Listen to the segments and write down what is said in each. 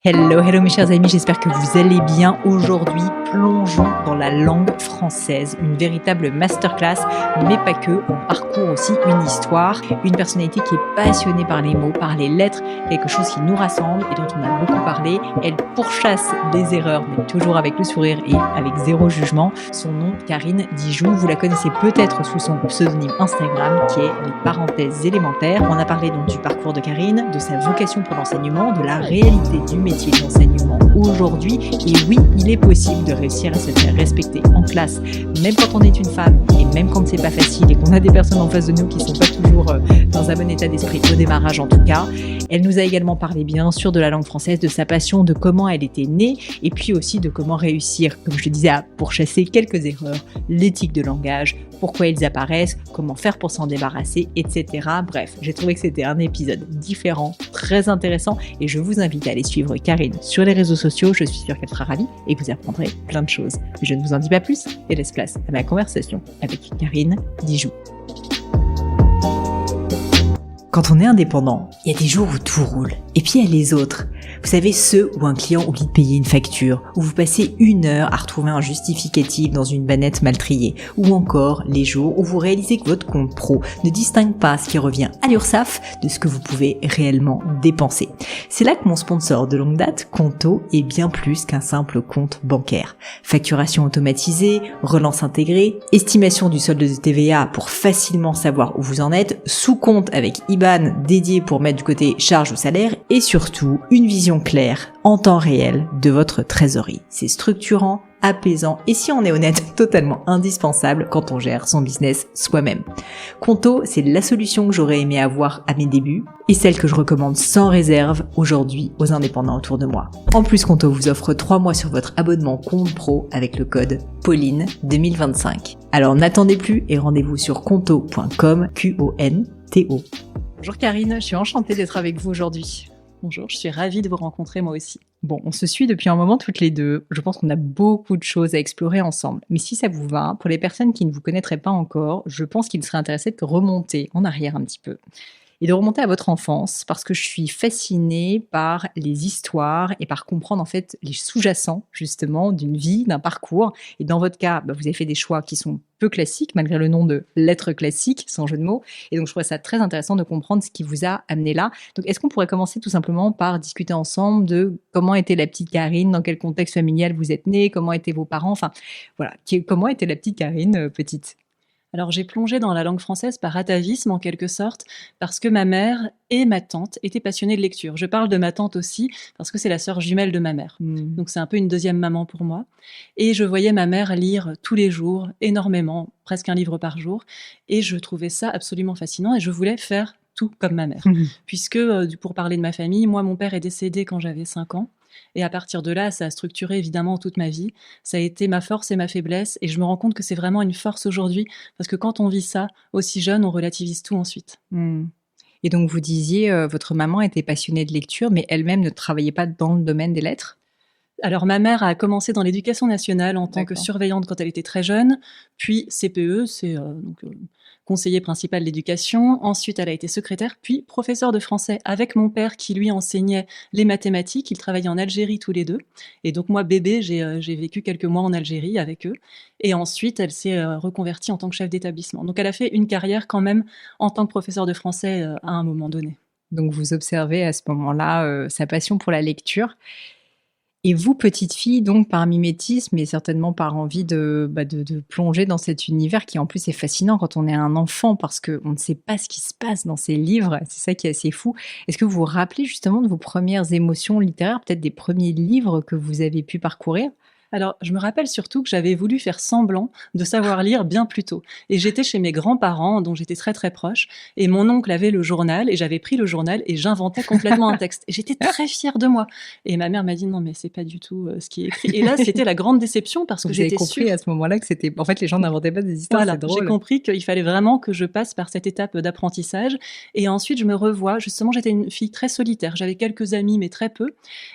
Hello, hello mes chers amis, j'espère que vous allez bien. Aujourd'hui, plongeons dans la langue française, une véritable masterclass, mais pas que, on parcourt aussi une histoire, une personnalité qui est passionnée par les mots, par les lettres, quelque chose qui nous rassemble et dont on a beaucoup parlé. Elle pourchasse les erreurs, mais toujours avec le sourire et avec zéro jugement. Son nom, Karine Dijoux, vous la connaissez peut-être sous son pseudonyme Instagram qui est les parenthèses élémentaires. On a parlé donc du parcours de Karine, de sa vocation pour l'enseignement, de la réalité du métier de l'enseignement aujourd'hui. Et oui, il est possible de réussir à se faire respecter en classe, même quand on est une femme et même quand c'est pas facile et qu'on a des personnes en face de nous qui sont pas toujours dans un bon état d'esprit au démarrage en tout cas. Elle nous a également parlé bien sûr de la langue française, de sa passion, de comment elle était née et puis aussi de comment réussir, comme je le disais, à pourchasser quelques erreurs, l'éthique de langage, pourquoi ils apparaissent, comment faire pour s'en débarrasser, etc. Bref, j'ai trouvé que c'était un épisode différent, très intéressant et je vous invite à aller suivre Karine sur les réseaux sociaux. Je suis sûre qu'elle sera ravie et vous apprendrez plein de choses. Mais je ne vous en dis pas plus et laisse place à ma conversation avec Karine Dijoux. Quand on est indépendant, il y a des jours où tout roule. Et puis il y a les autres. Vous savez, ceux où un client oublie de payer une facture, où vous passez 1 heure à retrouver un justificatif dans une bannette mal triée, ou encore les jours où vous réalisez que votre compte pro ne distingue pas ce qui revient à l'URSSAF de ce que vous pouvez réellement dépenser. C'est là que mon sponsor de longue date, Conto, est bien plus qu'un simple compte bancaire. Facturation automatisée, relance intégrée, estimation du solde de TVA pour facilement savoir où vous en êtes, sous-compte avec IBAN dédié pour mettre du côté charge ou salaire, et surtout une vision claire en temps réel de votre trésorerie. C'est structurant, apaisant et si on est honnête, totalement indispensable quand on gère son business soi-même. Conto, c'est la solution que j'aurais aimé avoir à mes débuts et celle que je recommande sans réserve aujourd'hui aux indépendants autour de moi. En plus, Conto vous offre 3 mois sur votre abonnement compte pro avec le code Pauline 2025. Alors n'attendez plus et rendez-vous sur conto.com, Q-O-N-T-O. Bonjour Karine, je suis enchantée d'être avec vous aujourd'hui. Bonjour, je suis ravie de vous rencontrer moi aussi. Bon, on se suit depuis un moment toutes les deux. Je pense qu'on a beaucoup de choses à explorer ensemble. Mais si ça vous va, pour les personnes qui ne vous connaîtraient pas encore, je pense qu'il serait intéressant de remonter en arrière un petit peu. Et de remonter à votre enfance, parce que je suis fascinée par les histoires et par comprendre en fait les sous-jacents justement d'une vie, d'un parcours. Et dans votre cas, vous avez fait des choix qui sont peu classiques, malgré le nom de lettres classiques, sans jeu de mots. Et donc je trouve ça très intéressant de comprendre ce qui vous a amené là. Donc est-ce qu'on pourrait commencer tout simplement par discuter ensemble de comment était la petite Karine, dans quel contexte familial vous êtes née, comment étaient vos parents, enfin voilà, comment était la petite Karine petite? Alors j'ai plongé dans la langue française par atavisme en quelque sorte, parce que ma mère et ma tante étaient passionnées de lecture. Je parle de ma tante aussi, parce que c'est la sœur jumelle de ma mère. Donc c'est un peu une deuxième maman pour moi. Et je voyais ma mère lire tous les jours, énormément, presque un livre par jour. Et je trouvais ça absolument fascinant et je voulais faire tout comme ma mère. Puisque, pour parler de ma famille, moi mon père est décédé quand j'avais 5 ans. Et à partir de là, ça a structuré évidemment toute ma vie. Ça a été ma force et ma faiblesse. Et je me rends compte que c'est vraiment une force aujourd'hui. Parce que quand on vit ça aussi jeune, on relativise tout ensuite. Et donc vous disiez, votre maman était passionnée de lecture, mais elle-même ne travaillait pas dans le domaine des lettres? Alors ma mère a commencé dans l'éducation nationale en tant que surveillante quand elle était très jeune. Puis CPE, c'est conseiller principal de l'éducation. Ensuite, elle a été secrétaire, puis professeure de français avec mon père qui lui enseignait les mathématiques. Ils travaillaient en Algérie tous les deux. Et donc moi, bébé, j'ai vécu quelques mois en Algérie avec eux. Et ensuite, elle s'est reconvertie en tant que chef d'établissement. Donc elle a fait une carrière quand même en tant que professeure de français à un moment donné. Donc vous observez à ce moment-là sa passion pour la lecture. Et vous, petite fille, donc par mimétisme et certainement par envie de plonger dans cet univers qui en plus est fascinant quand on est un enfant parce qu'on ne sait pas ce qui se passe dans ces livres, c'est ça qui est assez fou. Est-ce que vous vous rappelez justement de vos premières émotions littéraires, peut-être des premiers livres que vous avez pu parcourir ? Alors, je me rappelle surtout que j'avais voulu faire semblant de savoir lire bien plus tôt. Et j'étais chez mes grands-parents, dont j'étais très très proche, et mon oncle avait le journal, et j'avais pris le journal, et j'inventais complètement un texte. Et j'étais très fière de moi. Et ma mère m'a dit, non mais c'est pas du tout ce qui est écrit. Et là, c'était la grande déception, parce que j'étais sûre... Vous avez compris à ce moment-là que c'était... En fait, les gens n'inventaient pas des histoires, voilà, c'est drôle. J'ai compris qu'il fallait vraiment que je passe par cette étape d'apprentissage. Et ensuite, je me revois, justement, j'étais une fille très solitaire. J'avais quelques amis, mais très peu.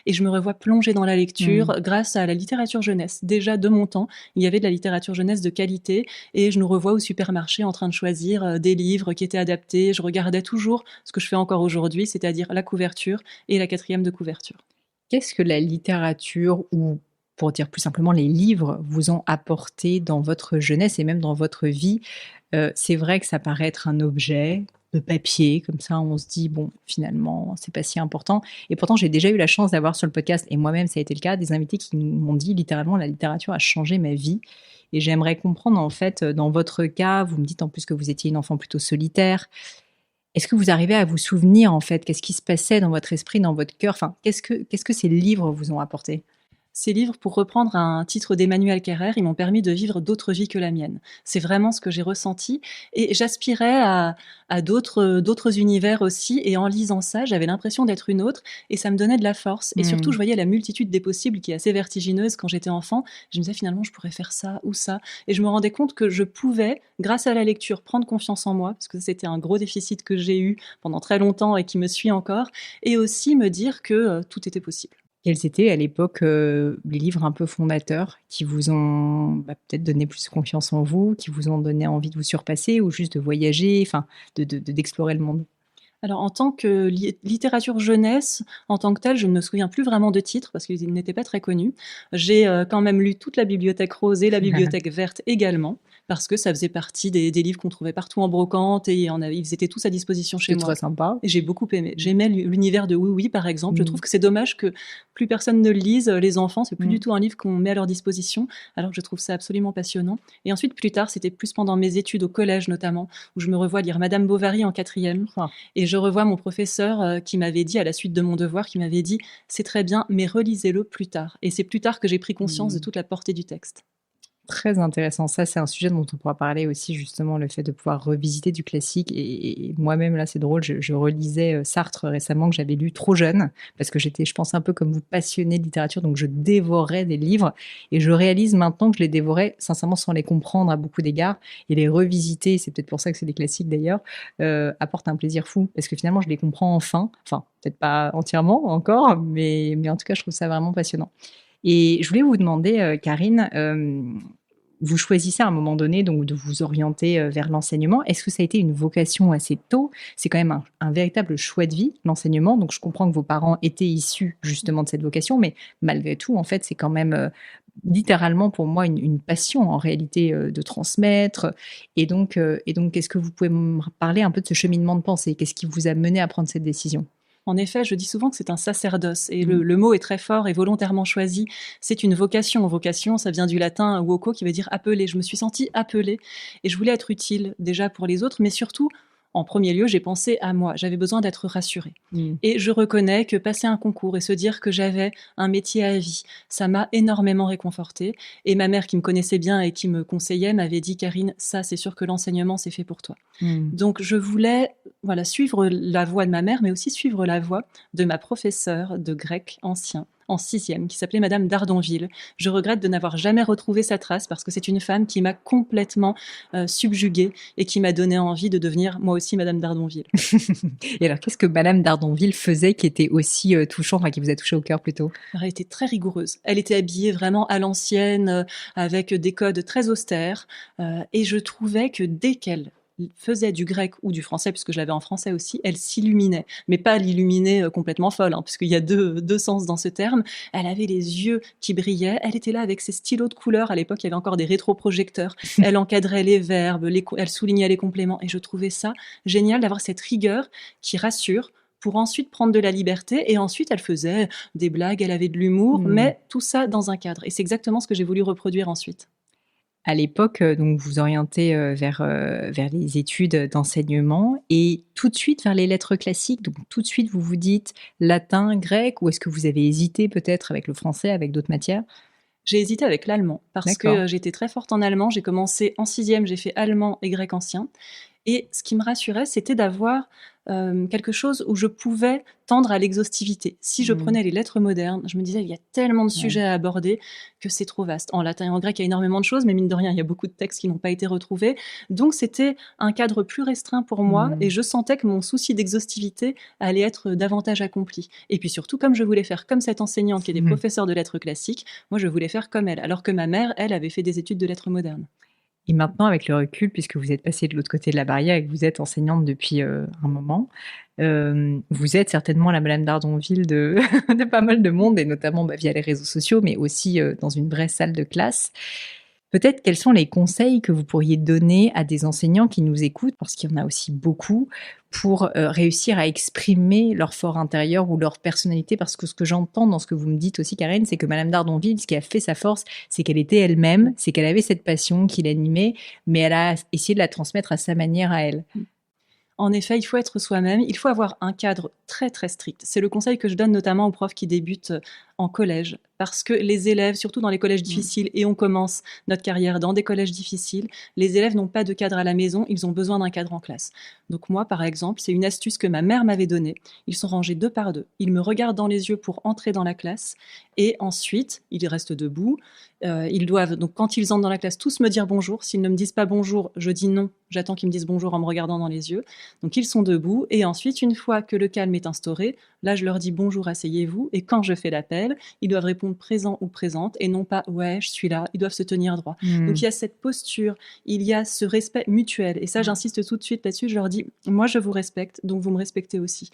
Et je me revois plonger dans la lecture grâce à la littérature jeunesse. Déjà de mon temps, il y avait de la littérature jeunesse de qualité et je nous revois au supermarché en train de choisir des livres qui étaient adaptés. Je regardais toujours ce que je fais encore aujourd'hui, c'est-à-dire la couverture et la 4e de couverture. Qu'est-ce que la littérature ou, pour dire plus simplement, les livres vous ont apporté dans votre jeunesse et même dans votre vie? C'est vrai que ça paraît être un objet de papier, comme ça on se dit: «Bon, finalement, c'est pas si important» et pourtant j'ai déjà eu la chance d'avoir sur le podcast et moi-même ça a été le cas, des invités qui m'ont dit littéralement: «La littérature a changé ma vie» et j'aimerais comprendre en fait, dans votre cas, vous me dites en plus que vous étiez une enfant plutôt solitaire. Est-ce que vous arrivez à vous souvenir en fait? Qu'est-ce qui se passait dans votre esprit, dans votre cœur? Enfin, qu'est-ce que ces livres vous ont apporté? Ces livres, pour reprendre un titre d'Emmanuel Carrère, ils m'ont permis de vivre d'autres vies que la mienne. C'est vraiment ce que j'ai ressenti et j'aspirais à d'autres univers aussi et en lisant ça, j'avais l'impression d'être une autre et ça me donnait de la force et surtout, Mmh. je voyais la multitude des possibles qui est assez vertigineuse quand j'étais enfant. Je me disais: «Finalement, je pourrais faire ça ou ça» et je me rendais compte que je pouvais, grâce à la lecture, prendre confiance en moi parce que c'était un gros déficit que j'ai eu pendant très longtemps et qui me suit encore et aussi me dire que, tout était possible. Quels étaient à l'époque, les livres un peu fondateurs qui vous ont, peut-être donné plus confiance en vous, qui vous ont donné envie de vous surpasser ou juste de voyager, enfin d'explorer le monde? Alors, en tant que littérature jeunesse, en tant que telle, je ne me souviens plus vraiment de titres parce qu'ils n'étaient pas très connus. J'ai, quand même lu toute la bibliothèque rose et la bibliothèque verte également, parce que ça faisait partie des livres qu'on trouvait partout en brocante et ils étaient tous à disposition chez C'était moi trop sympa. et j'ai beaucoup aimé. J'aimais l'univers de Oui Oui, par exemple. Je Mmh. trouve que c'est dommage que plus personne ne le lise, les enfants. C'est plus Mmh. du tout un livre qu'on met à leur disposition, alors que je trouve ça absolument passionnant et ensuite, plus tard, c'était plus pendant mes études au collège notamment, où je me revois lire Madame Bovary en 4e Ah. et je revois mon professeur qui m'avait dit, à la suite de mon devoir, qui m'avait dit: «C'est très bien, mais relisez-le plus tard» et c'est plus tard que j'ai pris conscience de Mmh. toute la portée du texte. Très intéressant. Ça, c'est un sujet dont on pourra parler aussi justement, le fait de pouvoir revisiter du classique et moi-même là, c'est drôle, je relisais, Sartre récemment que j'avais lu trop jeune parce que j'étais, je pense, un peu comme vous, passionnée de littérature, donc je dévorais des livres et je réalise maintenant que je les dévorais sincèrement sans les comprendre à beaucoup d'égards et les revisiter, c'est peut-être pour ça que c'est des classiques d'ailleurs, apporte un plaisir fou parce que finalement je les comprends enfin, peut-être pas entièrement encore, mais en tout cas je trouve ça vraiment passionnant. Et je voulais vous demander, Karine, vous choisissez à un moment donné donc de vous orienter, vers l'enseignement. Est-ce que ça a été une vocation assez tôt? C'est quand même un véritable choix de vie, l'enseignement, donc je comprends que vos parents étaient issus justement de cette vocation, mais malgré tout, en fait, c'est quand même, littéralement pour moi une passion en réalité, de transmettre et donc est-ce que vous pouvez me parler un peu de ce cheminement de pensée? Qu'est-ce qui vous a mené à prendre cette décision? En effet, je dis souvent que c'est un sacerdoce et Mmh. le mot est très fort et volontairement choisi. C'est une vocation. Vocation, ça vient du latin voco qui veut dire appeler. Je me suis sentie appelée et je voulais être utile déjà pour les autres, mais surtout, en premier lieu, j'ai pensé à moi. J'avais besoin d'être rassurée. Mmh. Et je reconnais que passer un concours et se dire que j'avais un métier à vie, ça m'a énormément réconfortée. Et ma mère, qui me connaissait bien et qui me conseillait, m'avait dit: «Karine, ça, c'est sûr que l'enseignement, c'est fait pour toi». Mmh. Donc je voulais, voilà, suivre la voie de ma mère, mais aussi suivre la voie de ma professeure de grec ancien en 6e, qui s'appelait Madame Dardonville. Je regrette de n'avoir jamais retrouvé sa trace parce que c'est une femme qui m'a complètement subjuguée et qui m'a donné envie de devenir moi aussi Madame Dardonville. Et alors, qu'est-ce que madame Dardonville faisait qui était aussi, touchant, enfin qui vous a touché au cœur plutôt? Alors, elle était très rigoureuse. Elle était habillée vraiment à l'ancienne, avec des codes très austères, et je trouvais que dès qu'elle faisait du grec ou du français, puisque je l'avais en français aussi, elle s'illuminait. Mais pas l'illuminer complètement folle, hein, puisqu'il y a deux sens dans ce terme. Elle avait les yeux qui brillaient. Elle était là avec ses stylos de couleur. À l'époque, il y avait encore des rétroprojecteurs. Elle encadrait les verbes, elle soulignait les compléments. Et je trouvais ça génial d'avoir cette rigueur qui rassure pour ensuite prendre de la liberté. Et ensuite, elle faisait des blagues, elle avait de l'humour, Mmh. mais tout ça dans un cadre. Et c'est exactement ce que j'ai voulu reproduire ensuite. À l'époque, donc vous orientez, vers les études d'enseignement et tout de suite vers les lettres classiques? Donc tout de suite, vous vous dites latin, grec ou est-ce que vous avez hésité peut-être avec le français, avec d'autres matières? J'ai hésité avec l'allemand parce que D'accord. j'étais très forte en allemand. J'ai commencé en 6e, j'ai fait allemand et grec ancien. Et ce qui me rassurait, c'était d'avoir quelque chose où je pouvais tendre à l'exhaustivité. Si je Mmh. prenais les lettres modernes, je me disais, il y a tellement de Ouais. sujets à aborder que c'est trop vaste. En latin et en grec, il y a énormément de choses, mais mine de rien, il y a beaucoup de textes qui n'ont pas été retrouvés. Donc, c'était un cadre plus restreint pour moi Mmh. et je sentais que mon souci d'exhaustivité allait être davantage accompli. Et puis surtout, comme je voulais faire comme cette enseignante qui était Mmh. professeure de lettres classiques, moi, je voulais faire comme elle. Alors que ma mère, elle, avait fait des études de lettres modernes. Et maintenant, avec le recul, puisque vous êtes passée de l'autre côté de la barrière et que vous êtes enseignante depuis un moment, vous êtes certainement la Madame d'Ardonville de, de pas mal de monde, et notamment via les réseaux sociaux, mais aussi dans une vraie salle de classe. Peut-être quels sont les conseils que vous pourriez donner à des enseignants qui nous écoutent, parce qu'il y en a aussi beaucoup, pour réussir à exprimer leur fort intérieur ou leur personnalité? Parce que ce que j'entends dans ce que vous me dites aussi, Karine, c'est que Madame d'Ardonville, ce qui a fait sa force, c'est qu'elle était elle-même, c'est qu'elle avait cette passion qui l'animait, mais elle a essayé de la transmettre à sa manière à elle. En effet, il faut être soi-même, il faut avoir un cadre très très strict. C'est le conseil que je donne notamment aux profs qui débutent en collège, parce que les élèves, surtout dans les collèges difficiles, et on commence notre carrière dans des collèges difficiles, les élèves n'ont pas de cadre à la maison, ils ont besoin d'un cadre en classe. Donc moi, par exemple, c'est une astuce que ma mère m'avait donnée. Ils sont rangés 2 par 2. Ils me regardent dans les yeux pour entrer dans la classe, et ensuite, ils restent debout. Ils doivent, donc quand ils entrent dans la classe, tous me dire bonjour. S'ils ne me disent pas bonjour, je dis non. J'attends qu'ils me disent bonjour en me regardant dans les yeux. Donc ils sont debout, et ensuite, une fois que le calme est instauré, là, je leur dis bonjour, asseyez-vous. Et quand je fais l'appel, ils doivent répondre présent ou présente, et non pas ouais, je suis là. Ils doivent se tenir droit. Donc il y a cette posture, il y a ce respect mutuel. Et ça, j'insiste tout de suite là-dessus. Je leur dis, moi, je vous respecte, donc vous me respectez aussi.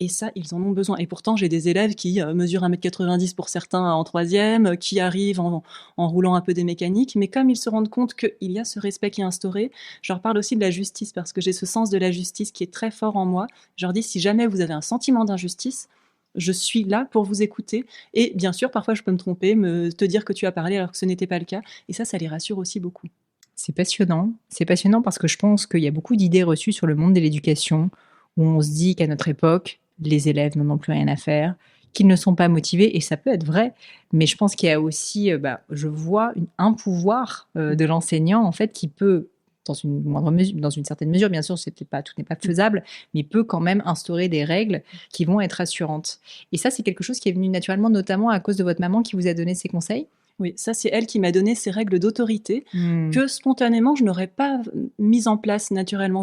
Et ça, ils en ont besoin. Et pourtant, j'ai des élèves qui mesurent 1,90 m pour certains en 3e, qui arrivent en roulant un peu des mécaniques. Mais comme ils se rendent compte qu'il y a ce respect qui est instauré, je leur parle aussi de la justice, parce que j'ai ce sens de la justice qui est très fort en moi. Je leur dis, si jamais vous avez un sentiment d'injustice, je suis là pour vous écouter. Et bien sûr, parfois, je peux me tromper, te dire que tu as parlé alors que ce n'était pas le cas. Et ça les rassure aussi beaucoup. C'est passionnant. C'est passionnant parce que je pense qu'il y a beaucoup d'idées reçues sur le monde de l'éducation, où on se dit qu'à notre époque, les élèves n'en ont plus rien à faire, qu'ils ne sont pas motivés, et ça peut être vrai, mais je pense qu'il y a aussi, je vois un pouvoir de l'enseignant, en fait, qui peut, dans une moindre mesure, dans une certaine mesure, bien sûr, tout n'est pas faisable, mais peut quand même instaurer des règles qui vont être rassurantes. Et ça, c'est quelque chose qui est venu naturellement, notamment à cause de votre maman qui vous a donné ces conseils? Oui, ça, c'est elle qui m'a donné ces règles d'autorité que spontanément, je n'aurais pas mises en place naturellement.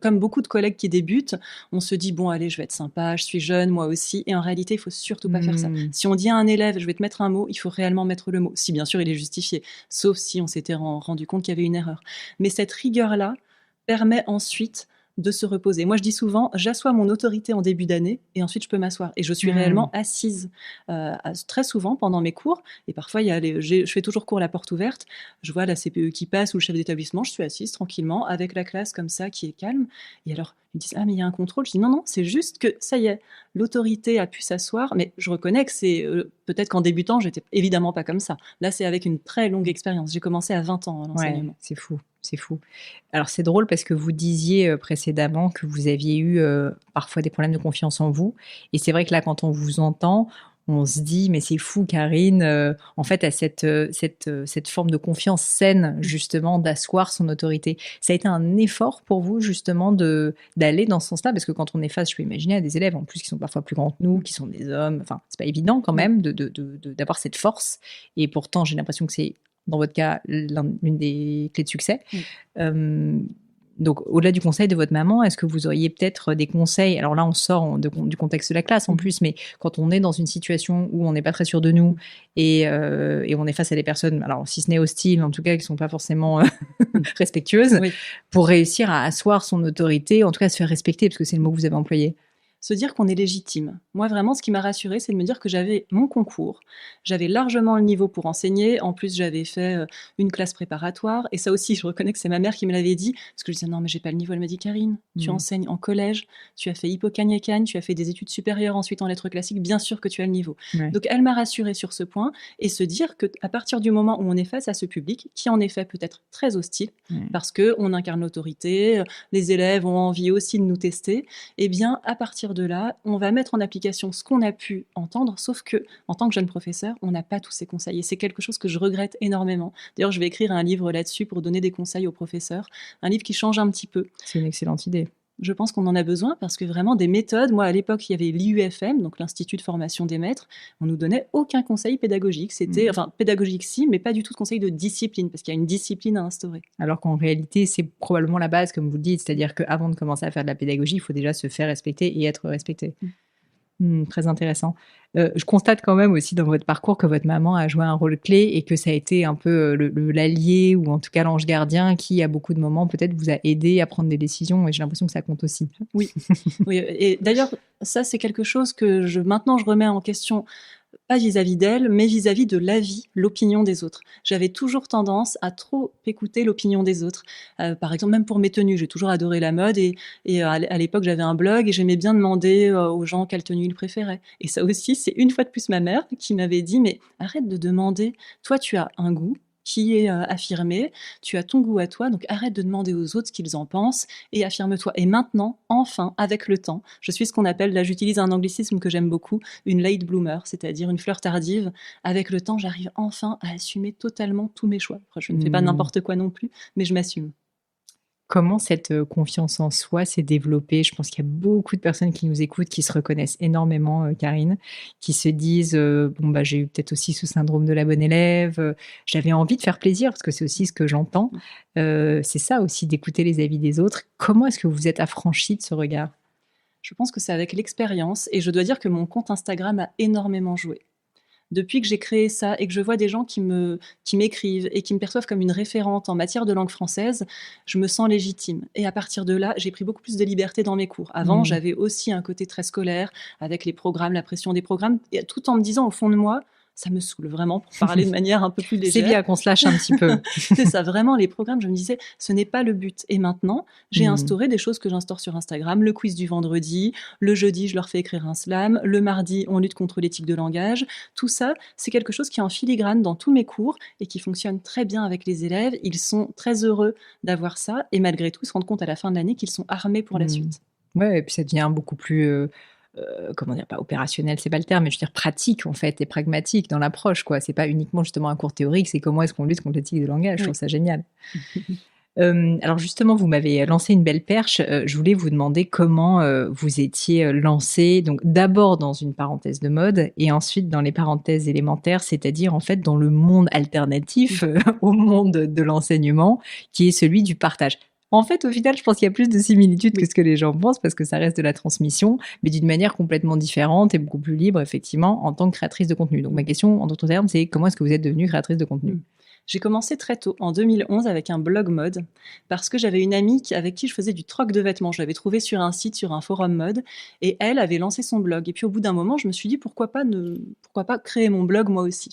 Comme beaucoup de collègues qui débutent, on se dit, bon, allez, je vais être sympa, je suis jeune, moi aussi. Et en réalité, il faut surtout pas faire ça. Si on dit à un élève, je vais te mettre un mot, il faut réellement mettre le mot. Si, bien sûr, il est justifié, sauf si on s'était rendu compte qu'il y avait une erreur. Mais cette rigueur-là permet ensuite de se reposer. Moi, je dis souvent, j'assois mon autorité en début d'année et ensuite je peux m'asseoir. Et je suis réellement assise très souvent pendant mes cours. Et parfois, je fais toujours cours à la porte ouverte. Je vois la CPE qui passe ou le chef d'établissement. Je suis assise tranquillement avec la classe comme ça qui est calme. Et alors, ils me disent, ah, mais il y a un contrôle. Je dis, non, non, c'est juste que ça y est, l'autorité a pu s'asseoir. Mais je reconnais que c'est peut-être qu'en débutant, j'étais évidemment pas comme ça. Là, c'est avec une très longue expérience. J'ai commencé à 20 ans l'enseignement. Ouais, c'est fou. C'est fou. Alors, c'est drôle parce que vous disiez précédemment que vous aviez eu parfois des problèmes de confiance en vous. Et c'est vrai que là, quand on vous entend, on se dit, mais c'est fou, Karine, en fait, à cette forme de confiance saine, justement, d'asseoir son autorité. Ça a été un effort pour vous, justement, d'aller dans ce sens-là, parce que quand on est face, je peux imaginer, à des élèves, en plus, qui sont parfois plus grands que nous, qui sont des hommes, enfin, c'est pas évident quand même d'avoir cette force. Et pourtant, j'ai l'impression que c'est, dans votre cas, l'une des clés de succès. Donc, au-delà du conseil de votre maman, est-ce que vous auriez peut-être des conseils? Alors là, on sort du contexte de la classe en plus, mais quand on est dans une situation où on n'est pas très sûr de nous et on est face à des personnes, alors si ce n'est hostiles, en tout cas, qui ne sont pas forcément respectueuses, pour réussir à asseoir son autorité, en tout cas à se faire respecter, parce que c'est le mot que vous avez employé. Se dire qu'on est légitime. Moi, vraiment, ce qui m'a rassurée, c'est de me dire que j'avais mon concours, j'avais largement le niveau pour enseigner, en plus, j'avais fait une classe préparatoire, et ça aussi, je reconnais que c'est ma mère qui me l'avait dit, parce que je disais, non, mais j'ai pas le niveau. Elle m'a dit, Karine, tu enseignes en collège, tu as fait Hippocagne-Cagne, tu as fait des études supérieures ensuite en lettres classiques, bien sûr que tu as le niveau. Donc, elle m'a rassurée sur ce point, et se dire qu'à partir du moment où on est face à ce public, qui en effet peut être très hostile, parce qu'on incarne l'autorité, les élèves ont envie aussi de nous tester, eh bien, à partir de là, on va mettre en application ce qu'on a pu entendre, sauf que, en tant que jeune professeur, on n'a pas tous ces conseils. Et c'est quelque chose que je regrette énormément. D'ailleurs, je vais écrire un livre là-dessus pour donner des conseils aux professeurs. Un livre qui change un petit peu. C'est une excellente idée. Je pense qu'on en a besoin parce que vraiment des méthodes, moi à l'époque il y avait l'IUFM, donc l'Institut de formation des maîtres, on nous donnait aucun conseil pédagogique, c'était, enfin pédagogique si, mais pas du tout de conseil de discipline, parce qu'il y a une discipline à instaurer. Alors qu'en réalité c'est probablement la base comme vous le dites, c'est-à-dire qu'avant de commencer à faire de la pédagogie, il faut déjà se faire respecter et être respecté. Très intéressant. Je constate quand même aussi dans votre parcours que votre maman a joué un rôle clé et que ça a été un peu l'allié ou en tout cas l'ange gardien qui, à beaucoup de moments, peut-être vous a aidé à prendre des décisions et j'ai l'impression que ça compte aussi. Oui, oui. Et d'ailleurs, ça, c'est quelque chose que maintenant je remets en question, pas vis-à-vis d'elle, mais vis-à-vis de l'avis, l'opinion des autres. J'avais toujours tendance à trop écouter l'opinion des autres. Par exemple, même pour mes tenues, j'ai toujours adoré la mode et à l'époque, j'avais un blog et j'aimais bien demander aux gens quelle tenue ils préféraient. Et ça aussi, c'est une fois de plus ma mère qui m'avait dit, mais arrête de demander, toi tu as un goût qui est affirmé, tu as ton goût à toi, donc arrête de demander aux autres ce qu'ils en pensent et affirme-toi. Et maintenant, enfin, avec le temps, je suis ce qu'on appelle, là j'utilise un anglicisme que j'aime beaucoup, une late bloomer, c'est-à-dire une fleur tardive. Avec le temps, j'arrive enfin à assumer totalement tous mes choix. Après, je ne fais pas n'importe quoi non plus, mais je m'assume. Comment cette confiance en soi s'est développée? Je pense qu'il y a beaucoup de personnes qui nous écoutent, qui se reconnaissent énormément, Karine, qui se disent, «Bon, bah, j'ai eu peut-être aussi ce syndrome de la bonne élève, j'avais envie de faire plaisir», parce que c'est aussi ce que j'entends. C'est ça aussi d'écouter les avis des autres. Comment est-ce que vous vous êtes affranchie de ce regard? Je pense que c'est avec l'expérience et je dois dire que mon compte Instagram a énormément joué. Depuis que j'ai créé ça et que je vois des gens qui m'écrivent et qui me perçoivent comme une référente en matière de langue française, je me sens légitime. Et à partir de là, j'ai pris beaucoup plus de liberté dans mes cours. Avant, j'avais aussi un côté très scolaire, avec les programmes, la pression des programmes, et tout en me disant au fond de moi, ça me saoule vraiment pour parler de manière un peu plus légère. C'est bien qu'on se lâche un petit peu. C'est ça, vraiment, les programmes, je me disais, ce n'est pas le but. Et maintenant, j'ai instauré des choses que j'instaure sur Instagram, le quiz du vendredi, le jeudi, je leur fais écrire un slam, le mardi, on lutte contre l'éthique de langage. Tout ça, c'est quelque chose qui est en filigrane dans tous mes cours et qui fonctionne très bien avec les élèves. Ils sont très heureux d'avoir ça et malgré tout, ils se rendent compte à la fin de l'année qu'ils sont armés pour la suite. Ouais, et puis ça devient beaucoup plus... comment dire, pas opérationnel, c'est pas le terme, mais je veux dire pratique en fait et pragmatique dans l'approche, quoi. C'est pas uniquement justement un cours théorique, c'est comment est-ce qu'on lutte contre l'éthique de langage. Je trouve ça génial. Alors justement, vous m'avez lancé une belle perche. Je voulais vous demander comment vous étiez lancé, donc d'abord dans une parenthèse de mode et ensuite dans les parenthèses élémentaires, c'est-à-dire en fait dans le monde alternatif au monde de l'enseignement, qui est celui du partage. En fait, au final, je pense qu'il y a plus de similitudes que ce que les gens pensent parce que ça reste de la transmission, mais d'une manière complètement différente et beaucoup plus libre, effectivement, en tant que créatrice de contenu. Donc, ma question, en d'autres termes, c'est comment est-ce que vous êtes devenue créatrice de contenu ? J'ai commencé très tôt, en 2011, avec un blog mode, parce que j'avais une amie avec qui je faisais du troc de vêtements. Je l'avais trouvée sur un site, sur un forum mode, et elle avait lancé son blog. Et puis au bout d'un moment, je me suis dit, pourquoi pas créer mon blog moi aussi ?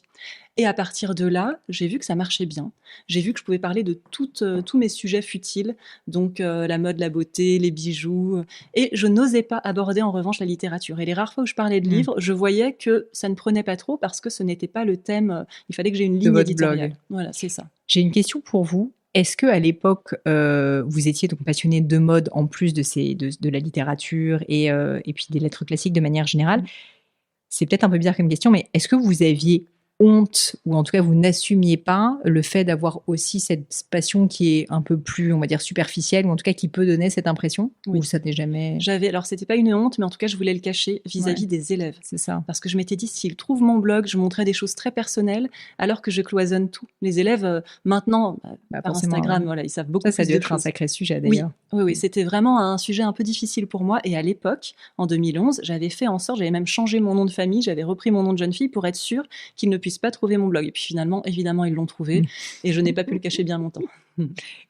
Et à partir de là, j'ai vu que ça marchait bien. J'ai vu que je pouvais parler de tous mes sujets futiles, donc la mode, la beauté, les bijoux. Et je n'osais pas aborder en revanche la littérature. Et les rares fois où je parlais de livres, je voyais que ça ne prenait pas trop parce que ce n'était pas le thème. Il fallait que j'ai une ligne éditoriale. Blog. Voilà, c'est ça. J'ai une question pour vous. Est-ce qu'à l'époque, vous étiez donc passionné de mode en plus de la littérature et puis des lettres classiques de manière générale ? C'est peut-être un peu bizarre comme question, mais est-ce que vous aviez honte, ou en tout cas vous n'assumiez pas le fait d'avoir aussi cette passion qui est un peu plus, on va dire, superficielle, ou en tout cas qui peut donner cette impression, ou ça n'est jamais... Alors c'était pas une honte, mais en tout cas je voulais le cacher vis-à-vis des élèves. C'est ça. Parce que je m'étais dit, s'ils trouvent mon blog, je montrais des choses très personnelles, alors que je cloisonne tout. Les élèves, maintenant, par Instagram, voilà, ils savent beaucoup plus de choses. Ça doit être un sacré sujet d'ailleurs. Oui, c'était vraiment un sujet un peu difficile pour moi, et à l'époque, en 2011, j'avais fait en sorte, j'avais même changé mon nom de famille, j'avais repris mon nom de jeune fille pour être sûre qu'ils ne puissent pas trouver mon blog. Et puis finalement, évidemment, ils l'ont trouvé et je n'ai pas pu le cacher bien longtemps.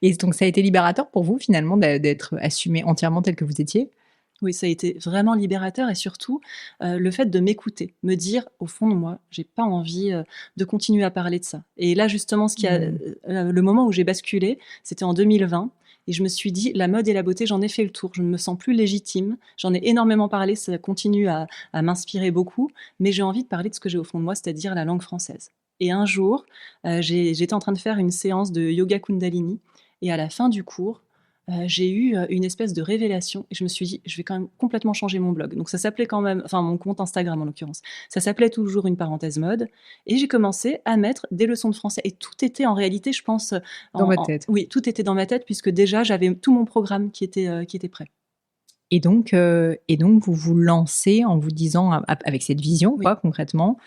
Et donc, ça a été libérateur pour vous, finalement, d'être assumé entièrement tel que vous étiez ? Oui, ça a été vraiment libérateur et surtout, le fait de m'écouter, me dire, au fond de moi, j'ai pas envie de continuer à parler de ça. Et là, justement, le moment où j'ai basculé, c'était en 2020. Et je me suis dit, la mode et la beauté, j'en ai fait le tour. Je ne me sens plus légitime. J'en ai énormément parlé, ça continue à m'inspirer beaucoup. Mais j'ai envie de parler de ce que j'ai au fond de moi, c'est-à-dire la langue française. Et un jour, j'étais en train de faire une séance de yoga Kundalini. Et à la fin du cours, j'ai eu une espèce de révélation. Et je me suis dit, je vais quand même complètement changer mon blog. Donc ça s'appelait quand même, enfin mon compte Instagram en l'occurrence, ça s'appelait toujours une parenthèse mode. Et j'ai commencé à mettre des leçons de français. Et tout était en réalité, je pense... dans ma tête. Oui, tout était dans ma tête puisque déjà, j'avais tout mon programme qui était prêt. Et donc, vous vous lancez en vous disant, avec cette vision, quoi, concrètement,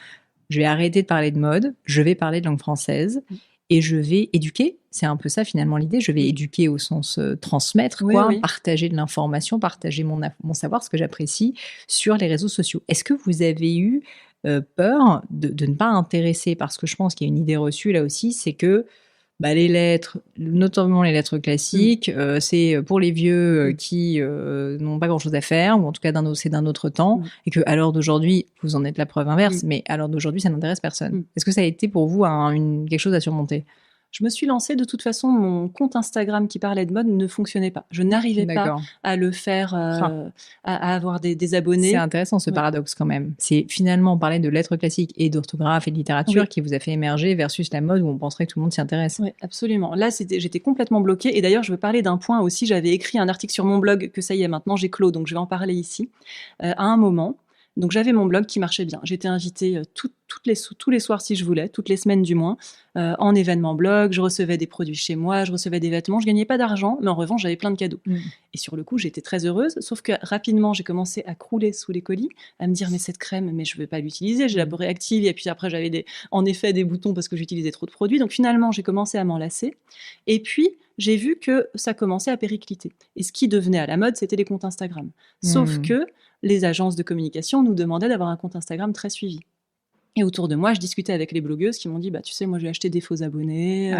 je vais arrêter de parler de mode, je vais parler de langue française. et je vais éduquer. C'est un peu ça finalement l'idée. Je vais éduquer au sens transmettre, Oui, quoi, oui. partager de l'information, partager mon savoir, ce que j'apprécie sur les réseaux sociaux. Est-ce que vous avez eu peur de ne pas intéresser? Parce que je pense qu'il y a une idée reçue là aussi, c'est que les lettres, notamment les lettres classiques, c'est pour les vieux qui n'ont pas grand-chose à faire, ou en tout cas c'est d'un autre temps, et que à l'heure d'aujourd'hui, vous en êtes la preuve inverse, mais à l'heure d'aujourd'hui, ça n'intéresse personne. Est-ce que ça a été pour vous quelque chose à surmonter? Je me suis lancée, de toute façon, mon compte Instagram qui parlait de mode ne fonctionnait pas. Je n'arrivais pas à le faire, à avoir des abonnés. C'est intéressant ce paradoxe quand même. C'est finalement parler de lettres classiques et d'orthographe et de littérature qui vous a fait émerger versus la mode où on penserait que tout le monde s'y intéresse. Oui, absolument. Là, j'étais complètement bloquée. Et d'ailleurs, je veux parler d'un point aussi. J'avais écrit un article sur mon blog que ça y est, maintenant j'ai clos, donc je vais en parler ici. À un moment, donc j'avais mon blog qui marchait bien. J'étais invitée tous les soirs si je voulais, toutes les semaines du moins, en événement blog. Je recevais des produits chez moi, je recevais des vêtements. Je gagnais pas d'argent, mais en revanche j'avais plein de cadeaux. Et sur le coup, j'étais très heureuse. Sauf que rapidement, j'ai commencé à crouler sous les colis, à me dire mais cette crème, mais je veux pas l'utiliser. J'ai la peau réactive et puis après j'avais en effet des boutons parce que j'utilisais trop de produits. Donc finalement, j'ai commencé à m'en lasser. Et puis j'ai vu que ça commençait à péricliter. Et ce qui devenait à la mode, c'était les comptes Instagram. Sauf que les agences de communication nous demandaient d'avoir un compte Instagram très suivi. Et autour de moi, je discutais avec les blogueuses qui m'ont dit, tu sais, moi j'ai acheté des faux abonnés.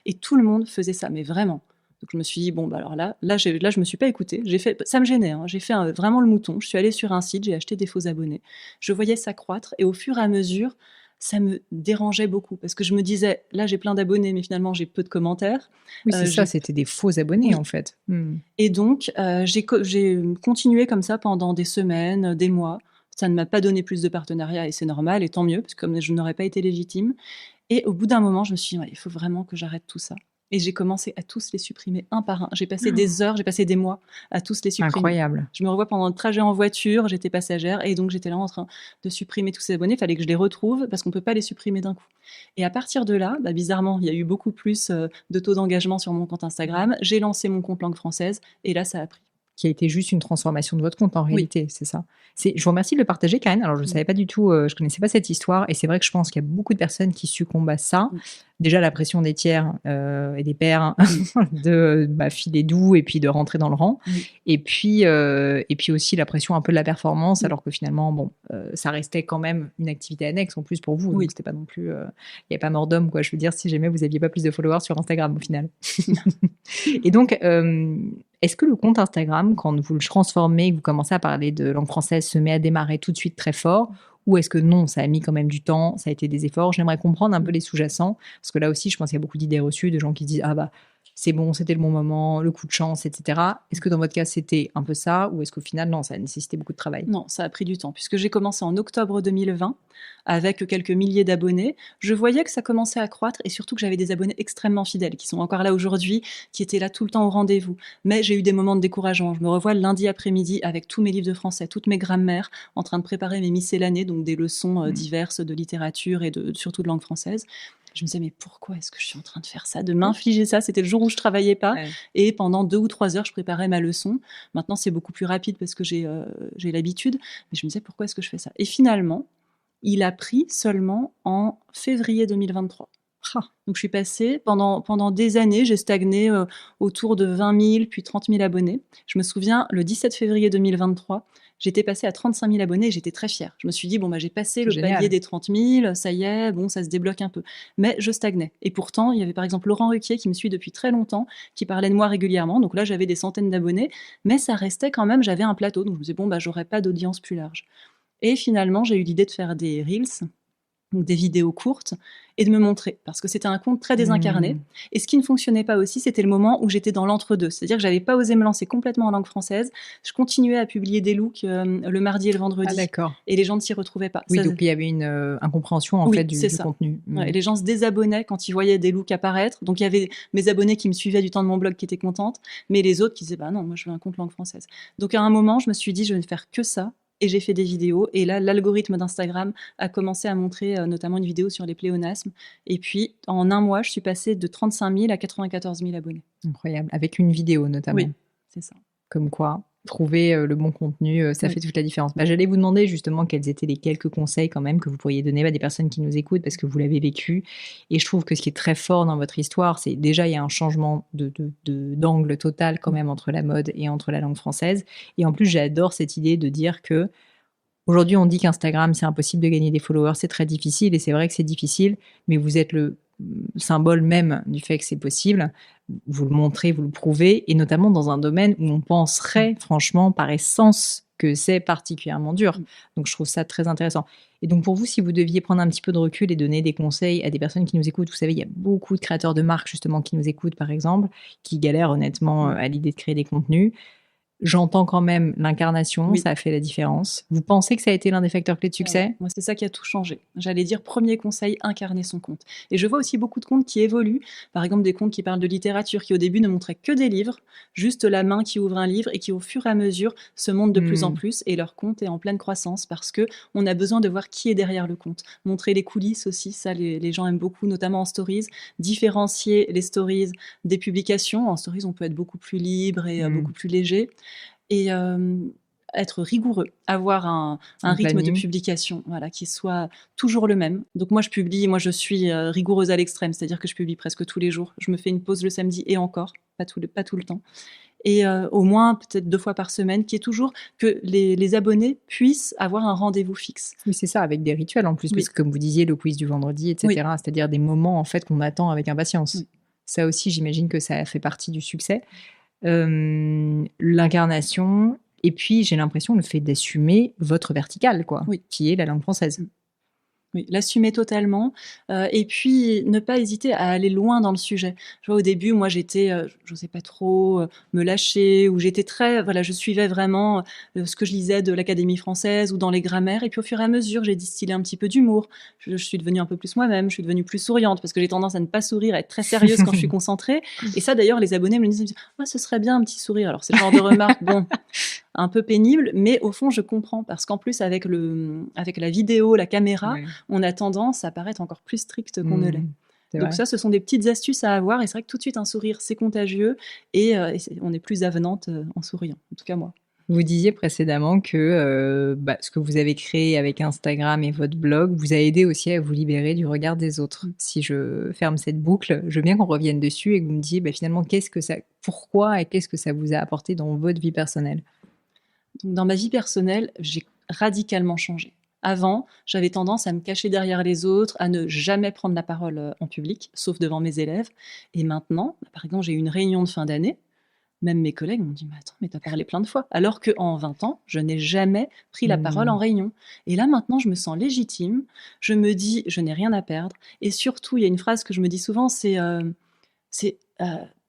Et tout le monde faisait ça, mais vraiment. Donc je me suis dit, alors là, je me suis pas écoutée. Ça me gênait, hein. J'ai fait vraiment le mouton. Je suis allée sur un site, j'ai acheté des faux abonnés. Je voyais ça croître et au fur et à mesure, ça me dérangeait beaucoup parce que je me disais, là j'ai plein d'abonnés, mais finalement j'ai peu de commentaires. Oui, c'est ça, c'était des faux abonnés en fait. Et donc j'ai continué comme ça pendant des semaines, des mois. Ça ne m'a pas donné plus de partenariats et c'est normal et tant mieux parce que comme je n'aurais pas été légitime. Et au bout d'un moment, je me suis dit, il faut vraiment que j'arrête tout ça. Et j'ai commencé à tous les supprimer un par un. J'ai passé des heures, j'ai passé des mois à tous les supprimer. Incroyable. Je me revois pendant le trajet en voiture, j'étais passagère et donc j'étais là en train de supprimer tous ces abonnés. Il fallait que je les retrouve parce qu'on ne peut pas les supprimer d'un coup. Et à partir de là, bizarrement, il y a eu beaucoup plus de taux d'engagement sur mon compte Instagram. J'ai lancé mon compte langue française et là, ça a pris. Qui a été juste une transformation de votre compte en réalité, c'est ça. Je vous remercie de le partager, Karine. Alors, je ne savais pas du tout, je ne connaissais pas cette histoire. Et c'est vrai que je pense qu'il y a beaucoup de personnes qui succombent à ça. Déjà, la pression des tiers et des pairs de filer doux et puis de rentrer dans le rang. Et puis aussi la pression un peu de la performance, alors que finalement, ça restait quand même une activité annexe en plus pour vous. Donc, c'était pas non plus... Il n'y avait pas mort d'homme, quoi. Je veux dire, si jamais vous n'aviez pas plus de followers sur Instagram au final. Et donc... est-ce que le compte Instagram, quand vous le transformez, que vous commencez à parler de langue française, se met à démarrer tout de suite très fort? Ou est-ce que non, ça a mis quand même du temps, ça a été des efforts? J'aimerais comprendre un peu les sous-jacents, parce que là aussi, je pense qu'il y a beaucoup d'idées reçues, de gens qui disent « Ah c'est bon, c'était le bon moment, le coup de chance, etc. » Est-ce que dans votre cas, c'était un peu ça? Ou est-ce qu'au final, non, ça a nécessité beaucoup de travail? Non, ça a pris du temps, puisque j'ai commencé en octobre 2020, avec quelques milliers d'abonnés. Je voyais que ça commençait à croître, et surtout que j'avais des abonnés extrêmement fidèles, qui sont encore là aujourd'hui, qui étaient là tout le temps au rendez-vous. Mais j'ai eu des moments de découragement. Je me revois le lundi après-midi avec tous mes livres de français, toutes mes grammaires, en train de préparer mes miscellanées, donc des leçons diverses de littérature et surtout de langue française. Je me disais, mais pourquoi est-ce que je suis en train de faire ça, de m'infliger ça? C'était le jour où je travaillais pas. Et pendant 2 ou 3 heures, je préparais ma leçon. Maintenant, c'est beaucoup plus rapide parce que j'ai l'habitude. Mais je me disais, pourquoi est-ce que je fais ça? Et finalement, il a pris seulement en février 2023. Donc, je suis passée, pendant des années, j'ai stagné autour de 20 000, puis 30 000 abonnés. Je me souviens, le 17 février 2023, j'étais passée à 35 000 abonnés et j'étais très fière. Je me suis dit, j'ai passé le palier des 30 000, ça y est, ça se débloque un peu. Mais je stagnais. Et pourtant, il y avait par exemple Laurent Ruquier qui me suit depuis très longtemps, qui parlait de moi régulièrement. Donc là, j'avais des centaines d'abonnés, mais ça restait quand même, j'avais un plateau. Donc je me disais, j'aurais pas d'audience plus large. Et finalement, j'ai eu l'idée de faire des Reels, donc des vidéos courtes, et de me montrer, parce que c'était un compte très désincarné. Et ce qui ne fonctionnait pas aussi, c'était le moment où j'étais dans l'entre-deux, c'est-à-dire que j'avais pas osé me lancer complètement en langue française. Je continuais à publier des looks le mardi et le vendredi, et les gens ne s'y retrouvaient pas. Oui, donc il y avait une incompréhension en fait du contenu. Et les gens se désabonnaient quand ils voyaient des looks apparaître. Donc il y avait mes abonnés qui me suivaient du temps de mon blog qui étaient contentes, mais les autres qui disaient non, moi je veux un compte langue française. Donc à un moment, je me suis dit, je vais ne faire que ça. Et j'ai fait des vidéos. Et là, l'algorithme d'Instagram a commencé à montrer notamment une vidéo sur les pléonasmes. Et puis, en un mois, je suis passée de 35 000 à 94 000 abonnés. Incroyable. Avec une vidéo notamment. Oui, c'est ça. Comme quoi, Trouver le bon contenu, ça fait toute la différence. J'allais vous demander justement quels étaient les quelques conseils quand même que vous pourriez donner à des personnes qui nous écoutent parce que vous l'avez vécu. Et je trouve que ce qui est très fort dans votre histoire, c'est déjà il y a un changement d'angle total quand même entre la mode et entre la langue française. Et en plus, j'adore cette idée de dire que aujourd'hui, on dit qu'Instagram, c'est impossible de gagner des followers, c'est très difficile et c'est vrai que c'est difficile, mais vous êtes le symbole même du fait que c'est possible. Vous le montrez, vous le prouvez, et notamment dans un domaine où on penserait, franchement, par essence, que c'est particulièrement dur. Donc, je trouve ça très intéressant. Et donc, pour vous, si vous deviez prendre un petit peu de recul et donner des conseils à des personnes qui nous écoutent, vous savez, il y a beaucoup de créateurs de marques, justement, qui nous écoutent, par exemple, qui galèrent honnêtement à l'idée de créer des contenus. J'entends quand même l'incarnation, ça a fait la différence. Vous pensez que ça a été l'un des facteurs clés de succès ? Moi, c'est ça qui a tout changé. J'allais dire, premier conseil, incarner son compte. Et je vois aussi beaucoup de comptes qui évoluent. Par exemple, des comptes qui parlent de littérature, qui au début ne montraient que des livres, juste la main qui ouvre un livre et qui au fur et à mesure se montrent de plus en plus. Et leur compte est en pleine croissance parce que on a besoin de voir qui est derrière le compte. Montrer les coulisses aussi, ça les gens aiment beaucoup, notamment en stories. Différencier les stories des publications. En stories, on peut être beaucoup plus libre et beaucoup plus léger. Et être rigoureux, avoir un rythme de publication qui soit toujours le même. Donc moi je suis rigoureuse à l'extrême, c'est-à-dire que je publie presque tous les jours. Je me fais une pause le samedi et encore, pas tout le temps. Et au moins peut-être 2 fois par semaine, qui est toujours que les abonnés puissent avoir un rendez-vous fixe. Oui, c'est ça, avec des rituels en plus, parce que comme vous disiez, le quiz du vendredi, etc., c'est-à-dire des moments en fait qu'on attend avec impatience. Ça aussi, j'imagine que ça fait partie du succès. L'incarnation, et puis j'ai l'impression le fait d'assumer votre verticale, qui est la langue française. Oui, l'assumer totalement, et puis ne pas hésiter à aller loin dans le sujet. Je vois au début, moi j'étais, j'osais pas trop me lâcher, ou j'étais très, je suivais vraiment ce que je lisais de l'Académie française ou dans les grammaires, et puis au fur et à mesure, j'ai distillé un petit peu d'humour. Je suis devenue un peu plus moi-même, je suis devenue plus souriante, parce que j'ai tendance à ne pas sourire, à être très sérieuse quand je suis concentrée. Et ça d'ailleurs, les abonnés me disent « ce serait bien un petit sourire ». Alors c'est le genre de remarque, un peu pénible, mais au fond je comprends, parce qu'en plus avec la vidéo, la caméra, on a tendance à paraître encore plus strict qu'on ne l'est. Donc ça, ce sont des petites astuces à avoir, et c'est vrai que tout de suite un sourire c'est contagieux, et on est plus avenante en souriant, en tout cas moi. Vous disiez précédemment que ce que vous avez créé avec Instagram et votre blog vous a aidé aussi à vous libérer du regard des autres. Si je ferme cette boucle, je veux bien qu'on revienne dessus et que vous me disiez finalement pourquoi et qu'est-ce que ça vous a apporté dans votre vie personnelle. Dans ma vie personnelle, j'ai radicalement changé. Avant, j'avais tendance à me cacher derrière les autres, à ne jamais prendre la parole en public, sauf devant mes élèves. Et maintenant, par exemple, j'ai eu une réunion de fin d'année. Même mes collègues m'ont dit « Attends, mais t'as parlé plein de fois ». Alors qu'en 20 ans, je n'ai jamais pris la parole en réunion. Et là, maintenant, je me sens légitime. Je me dis « Je n'ai rien à perdre ». Et surtout, il y a une phrase que je me dis souvent, c'est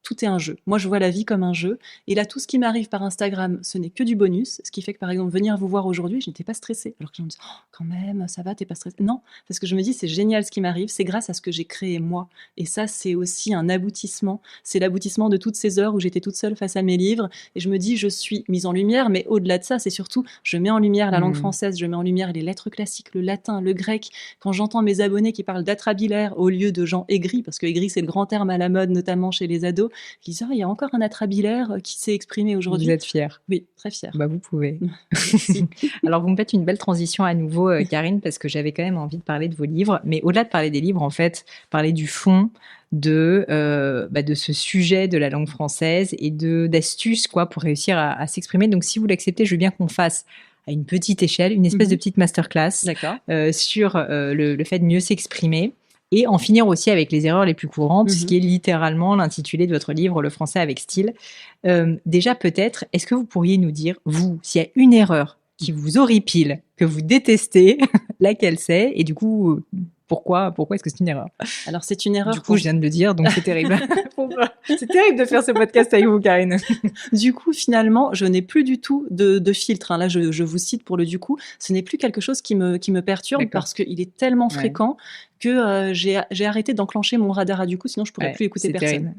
tout est un jeu. Moi, je vois la vie comme un jeu. Et là, tout ce qui m'arrive par Instagram, ce n'est que du bonus. Ce qui fait que, par exemple, venir vous voir aujourd'hui, je n'étais pas stressée. Alors que les gens me disent « quand même, ça va, t'es pas stressée ». Non, parce que je me dis, c'est génial ce qui m'arrive. C'est grâce à ce que j'ai créé moi. Et ça, c'est aussi un aboutissement. C'est l'aboutissement de toutes ces heures où j'étais toute seule face à mes livres. Et je me dis, je suis mise en lumière. Mais au-delà de ça, c'est surtout, je mets en lumière la langue française. Je mets en lumière les lettres classiques, le latin, le grec. Quand j'entends mes abonnés qui parlent d'atrabilaire au lieu de gens aigris, parce que aigris, c'est le grand terme à la mode, notamment chez les ados, qui disent « il y a encore un atrabilaire qui s'est exprimé aujourd'hui ». Vous êtes fière ? Oui, très fière. Vous pouvez. Alors, vous me faites une belle transition à nouveau, Karine, parce que j'avais quand même envie de parler de vos livres. Mais au-delà de parler des livres, en fait, parler du fond de ce sujet de la langue française et d'astuces pour réussir à s'exprimer. Donc, si vous l'acceptez, je veux bien qu'on fasse à une petite échelle, une espèce de petite masterclass sur le fait de mieux s'exprimer. Et en finir aussi avec les erreurs les plus courantes, ce qui est littéralement l'intitulé de votre livre, Le français avec style. Déjà, peut-être, est-ce que vous pourriez nous dire, vous, s'il y a une erreur qui vous horripile, que vous détestez, laquelle c'est, et du coup, pourquoi est-ce que c'est une erreur ? Alors, c'est une erreur. Du coup, je viens de le dire, donc c'est terrible. C'est terrible de faire ce podcast avec vous, Karine. Du coup, finalement, je n'ai plus du tout de filtre. Là, je vous cite pour le du coup. Ce n'est plus quelque chose qui me perturbe parce qu'il est tellement fréquent que j'ai arrêté d'enclencher mon radar à du coup, sinon je pourrais plus écouter personne.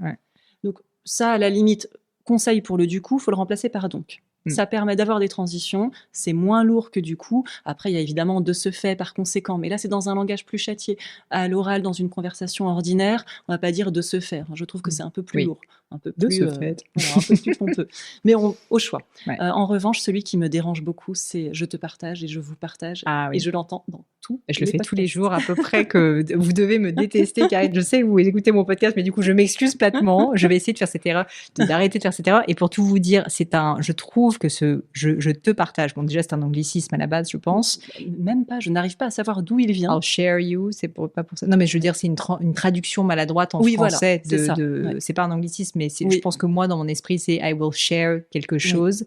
Donc ça, à la limite, conseil pour le du coup, faut le remplacer par donc. Ça permet d'avoir des transitions, c'est moins lourd que du coup. Après, il y a évidemment de ce fait par conséquent, mais là, c'est dans un langage plus châtié. À l'oral, dans une conversation ordinaire, on va pas dire de ce fait. Je trouve que c'est un peu plus lourd. un peu De plus, ce fait. voilà, un peu plus pompeux. Mais au choix. Ouais. En revanche, celui qui me dérange beaucoup, c'est je te partage et je vous partage. Ah Et oui. je l'entends dans tout. Je le fais tous les jours à peu près que vous devez me détester, Karine. Je sais que vous écoutez mon podcast, mais du coup, je m'excuse platement. Je vais essayer de faire cette erreur, d'arrêter de faire cette erreur. Et pour tout vous dire, je trouve que je te partage. Bon, déjà, c'est un anglicisme à la base, je pense. Même pas, je n'arrive pas à savoir d'où il vient. I'll share you, c'est pas pour ça. Non, mais je veux dire, c'est une traduction maladroite en Oui, français. voilà, c'est ça. Ouais. C'est pas un anglicisme, mais Oui. je pense que moi, dans mon esprit, c'est I will share quelque chose.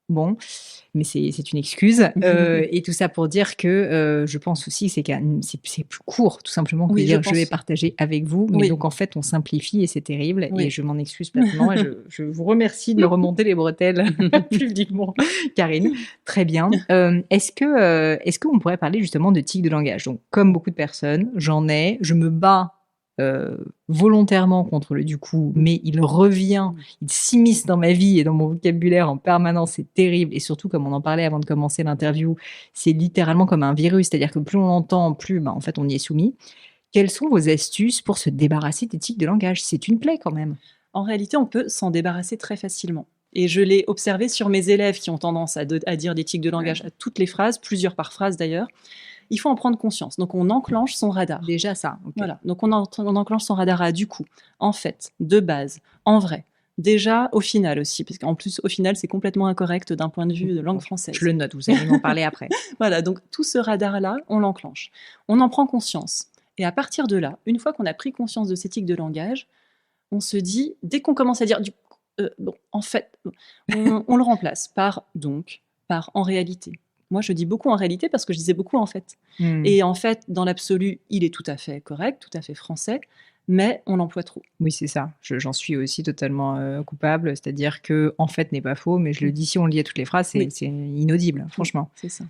Bon, mais c'est une excuse. Et tout ça pour dire que je pense aussi que c'est plus court, tout simplement, que dire je vais partager avec vous. Mais donc, en fait, on simplifie et c'est terrible. Et je m'en excuse platement. Et je vous remercie de me remonter les bretelles publiquement, Karine. Très bien. Est-ce qu'on pourrait parler justement de tics de langage? Donc, comme beaucoup de personnes, j'en ai. Je me bats volontairement contre le du coup, mais il revient, il s'immisce dans ma vie et dans mon vocabulaire en permanence, c'est terrible. Et surtout, comme on en parlait avant de commencer l'interview, c'est littéralement comme un virus, c'est-à-dire que plus on l'entend, plus en fait on y est soumis. Quelles sont vos astuces pour se débarrasser des tics de langage? C'est une plaie quand même. En réalité, on peut s'en débarrasser très facilement. Et je l'ai observé sur mes élèves qui ont tendance à dire des tics de langage à toutes les phrases, plusieurs par phrase d'ailleurs. Il faut en prendre conscience. Donc, on enclenche son radar. Déjà ça. Okay. Voilà. Donc, on enclenche son radar à du coup, en fait, de base, en vrai. Déjà, au final aussi, parce qu'en plus, au final, c'est complètement incorrect d'un point de vue de langue française. Je le note, vous allez m'en parler après. Voilà, donc tout ce radar-là, on l'enclenche. On en prend conscience. Et à partir de là, une fois qu'on a pris conscience de ces tics de langage, on se dit, dès qu'on commence à dire, en fait, on le remplace par donc, par en réalité. Moi, je dis beaucoup en réalité parce que je disais beaucoup en fait. Et en fait, dans l'absolu, il est tout à fait correct, tout à fait français, mais on l'emploie trop. Oui, c'est ça. J'en suis aussi totalement coupable. C'est-à-dire que en fait n'est pas faux, mais je le dis, si on le lit à toutes les phrases, c'est inaudible, franchement. C'est ça.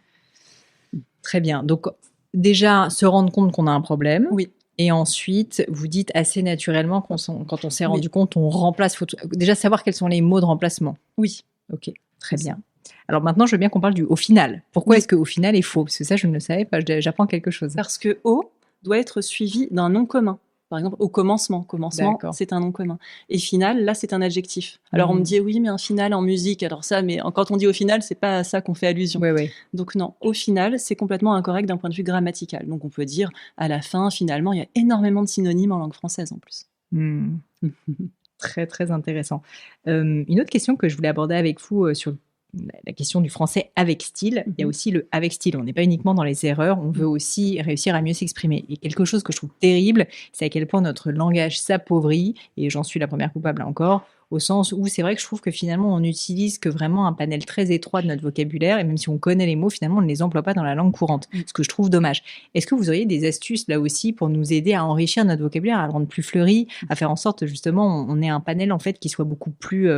Très bien. Donc, déjà, se rendre compte qu'on a un problème. Oui. Et ensuite, vous dites assez naturellement, quand on s'est rendu compte, on remplace. Faut déjà savoir quels sont les mots de remplacement. Oui. Ok, très bien. Alors maintenant, je veux bien qu'on parle du au final. Pourquoi est-ce que au final est faux? Parce que ça, je ne le savais pas, j'apprends quelque chose. Parce que au doit être suivi d'un nom commun. Par exemple, au commencement. Commencement, c'est un nom commun. Et final, là, c'est un adjectif. Alors, on me dit, oui, mais un final en musique. Alors ça, mais quand on dit au final, c'est pas à ça qu'on fait allusion. Oui. Donc non, au final, c'est complètement incorrect d'un point de vue grammatical. Donc, on peut dire à la fin, finalement, il y a énormément de synonymes en langue française en plus. Très, très intéressant. Une autre question que je voulais aborder avec vous sur la question du français avec style, il y a aussi le avec style. On n'est pas uniquement dans les erreurs, on veut aussi réussir à mieux s'exprimer. Et quelque chose que je trouve terrible, c'est à quel point notre langage s'appauvrit, et j'en suis la première coupable là encore, au sens où c'est vrai que je trouve que finalement on n'utilise que vraiment un panel très étroit de notre vocabulaire, et même si on connaît les mots, finalement on ne les emploie pas dans la langue courante, ce que je trouve dommage. Est-ce que vous auriez des astuces là aussi pour nous aider à enrichir notre vocabulaire, à le rendre plus fleuri, à faire en sorte justement on ait un panel en fait qui soit beaucoup plus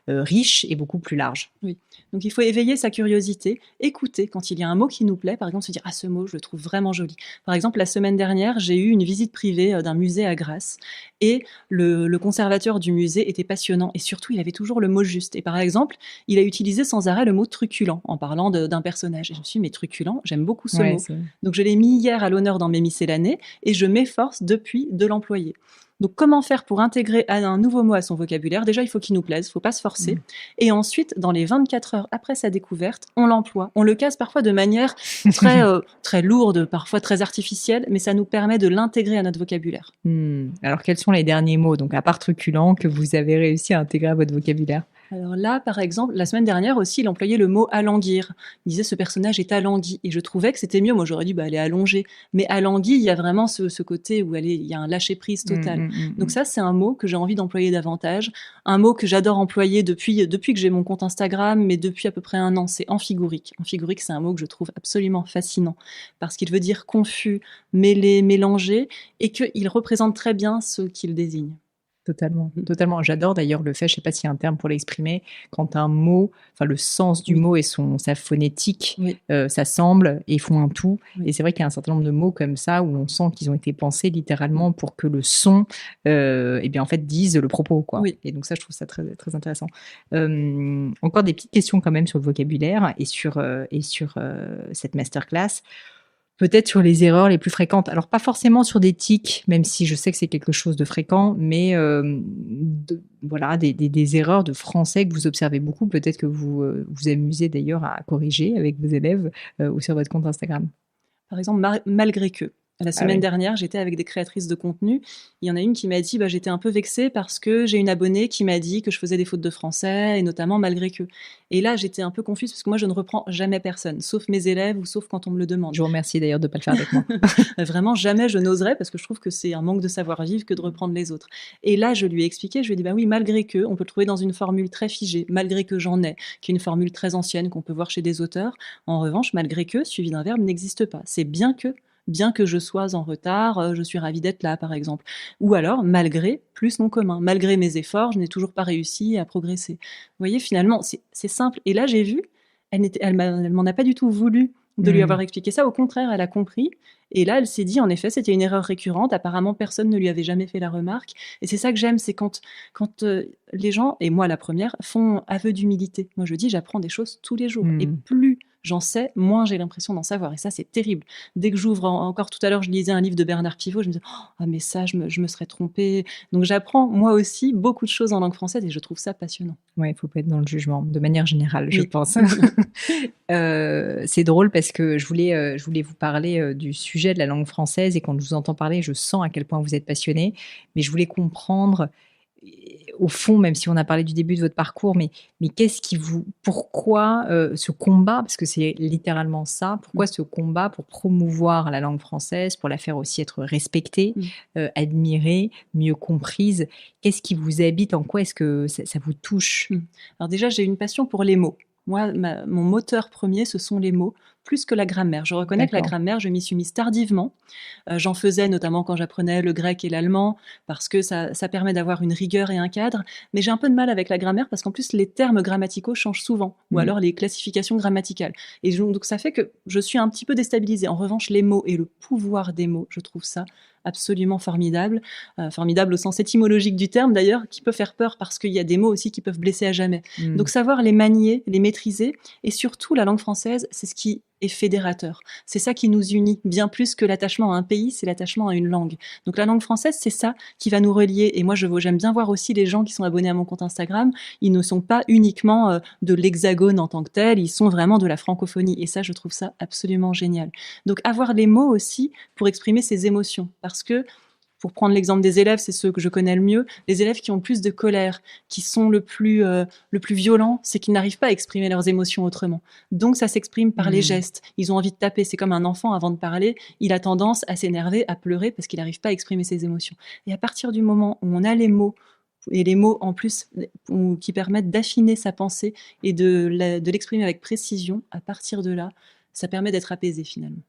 riche et beaucoup plus large? Oui. Donc il faut éveiller sa curiosité, écouter quand il y a un mot qui nous plaît, par exemple se dire « Ah, ce mot, je le trouve vraiment joli ». Par exemple, la semaine dernière, j'ai eu une visite privée d'un musée à Grasse et le conservateur du musée était passionnant et surtout, il avait toujours le mot juste. Et par exemple, il a utilisé sans arrêt le mot « truculent » en parlant d'un personnage. Et je me suis dit « Mais truculent, j'aime beaucoup ce mot ». Donc je l'ai mis hier à l'honneur dans mes miscellanées et je m'efforce depuis de l'employer. Donc, comment faire pour intégrer un nouveau mot à son vocabulaire? Déjà, il faut qu'il nous plaise, il ne faut pas se forcer. Et ensuite, dans les 24 heures après sa découverte, on l'emploie. On le casse parfois de manière très lourde, parfois très artificielle, mais ça nous permet de l'intégrer à notre vocabulaire. Alors, quels sont les derniers mots, donc à part truculent, que vous avez réussi à intégrer à votre vocabulaire? Alors là, par exemple, la semaine dernière aussi, il employait le mot « alanguir ». Il disait « ce personnage est alangui ». Et je trouvais que c'était mieux. Moi, j'aurais dit « elle est allongée ». Mais alangui, il y a vraiment ce côté où il y a un lâcher-prise total. Donc ça, c'est un mot que j'ai envie d'employer davantage. Un mot que j'adore employer depuis que j'ai mon compte Instagram, mais depuis à peu près 1 an, c'est amphigorique. Amphigorique, c'est un mot que je trouve absolument fascinant parce qu'il veut dire confus, mêlé, mélangé, et qu'il représente très bien ce qu'il désigne. Totalement. J'adore d'ailleurs le fait, je ne sais pas s'il y a un terme pour l'exprimer, quand un mot, enfin le sens du mot et sa phonétique s'assemblent et font un tout. Et c'est vrai qu'il y a un certain nombre de mots comme ça où on sent qu'ils ont été pensés littéralement pour que le son, en fait, dise le propos, quoi. Et donc ça, je trouve ça très, très intéressant. Encore des petites questions quand même sur le vocabulaire et sur cette masterclass. peut-être sur les erreurs les plus fréquentes. Alors, pas forcément sur des tics, même si je sais que c'est quelque chose de fréquent, mais voilà, des erreurs de français que vous observez beaucoup, peut-être que vous vous amusez d'ailleurs à corriger avec vos élèves ou sur votre compte Instagram. Par exemple, malgré que. La semaine oui. dernière, j'étais avec des créatrices de contenu. Il y en a une qui m'a dit j'étais un peu vexée parce que j'ai une abonnée qui m'a dit que je faisais des fautes de français, et notamment malgré que. Et là, j'étais un peu confuse parce que moi, je ne reprends jamais personne, sauf mes élèves ou sauf quand on me le demande. Je vous remercie d'ailleurs de ne pas le faire avec moi. Vraiment, jamais je n'oserais parce que je trouve que c'est un manque de savoir-vivre que de reprendre les autres. Et là, je lui ai expliqué, je lui ai dit oui, malgré que, on peut le trouver dans une formule très figée, malgré que j'en ai, qui est une formule très ancienne qu'on peut voir chez des auteurs. En revanche, malgré que, suivi d'un verbe, n'existe pas. C'est bien que je sois en retard, je suis ravie d'être là, par exemple. Ou alors, malgré, plus non commun. Malgré mes efforts, je n'ai toujours pas réussi à progresser. Vous voyez, finalement, c'est simple. Et là, j'ai vu, elle m'en a pas du tout voulu de lui avoir expliqué ça. Au contraire, elle a compris. Et là, elle s'est dit, en effet, c'était une erreur récurrente. Apparemment, personne ne lui avait jamais fait la remarque. Et c'est ça que j'aime, c'est quand les gens, et moi la première, font aveu d'humilité. Moi, je dis, j'apprends des choses tous les jours. Et plus j'en sais, moins j'ai l'impression d'en savoir. Et ça, c'est terrible. Dès que j'ouvre, encore tout à l'heure, je lisais un livre de Bernard Pivot, je me disais, mais ça, je me serais trompée. Donc, j'apprends, moi aussi, beaucoup de choses en langue française et je trouve ça passionnant. Oui, il ne faut pas être dans le jugement, de manière générale, je pense. C'est drôle parce que je voulais vous parler du sujet de la langue française et quand je vous entends parler, je sens à quel point vous êtes passionné. Mais je voulais comprendre, au fond, même si on a parlé du début de votre parcours, mais pourquoi ce combat, parce que c'est littéralement ça, pourquoi ce combat pour promouvoir la langue française, pour la faire aussi être respectée, admirée, mieux comprise? Qu'est-ce qui vous habite? En quoi est-ce que ça vous touche? Alors déjà, j'ai une passion pour les mots. Moi, mon moteur premier, ce sont les mots, plus que la grammaire. Je reconnais que la grammaire, je m'y suis mise tardivement. J'en faisais notamment quand j'apprenais le grec et l'allemand, parce que ça permet d'avoir une rigueur et un cadre. Mais j'ai un peu de mal avec la grammaire, parce qu'en plus, les termes grammaticaux changent souvent, ou alors les classifications grammaticales. Et donc, ça fait que je suis un petit peu déstabilisée. En revanche, les mots et le pouvoir des mots, je trouve ça absolument formidable. Formidable au sens étymologique du terme, d'ailleurs, qui peut faire peur, parce qu'il y a des mots aussi qui peuvent blesser à jamais. Donc, savoir les manier, les maîtriser, et surtout, la langue française, c'est ce qui est fédérateur. C'est ça qui nous unit, bien plus que l'attachement à un pays, c'est l'attachement à une langue. Donc la langue française, c'est ça qui va nous relier. Et moi, j'aime bien voir aussi les gens qui sont abonnés à mon compte Instagram, ils ne sont pas uniquement de l'hexagone en tant que tel, ils sont vraiment de la francophonie. Et ça, je trouve ça absolument génial. Donc avoir les mots aussi pour exprimer ses émotions. Parce que, pour prendre l'exemple des élèves, c'est ceux que je connais le mieux, les élèves qui ont plus de colère, qui sont le plus violent, c'est qu'ils n'arrivent pas à exprimer leurs émotions autrement. Donc ça s'exprime par les gestes. Ils ont envie de taper. C'est comme un enfant, avant de parler, il a tendance à s'énerver, à pleurer, parce qu'il n'arrive pas à exprimer ses émotions. Et à partir du moment où on a les mots, et les mots en plus qui permettent d'affiner sa pensée et de l'exprimer avec précision, à partir de là, ça permet d'être apaisé finalement.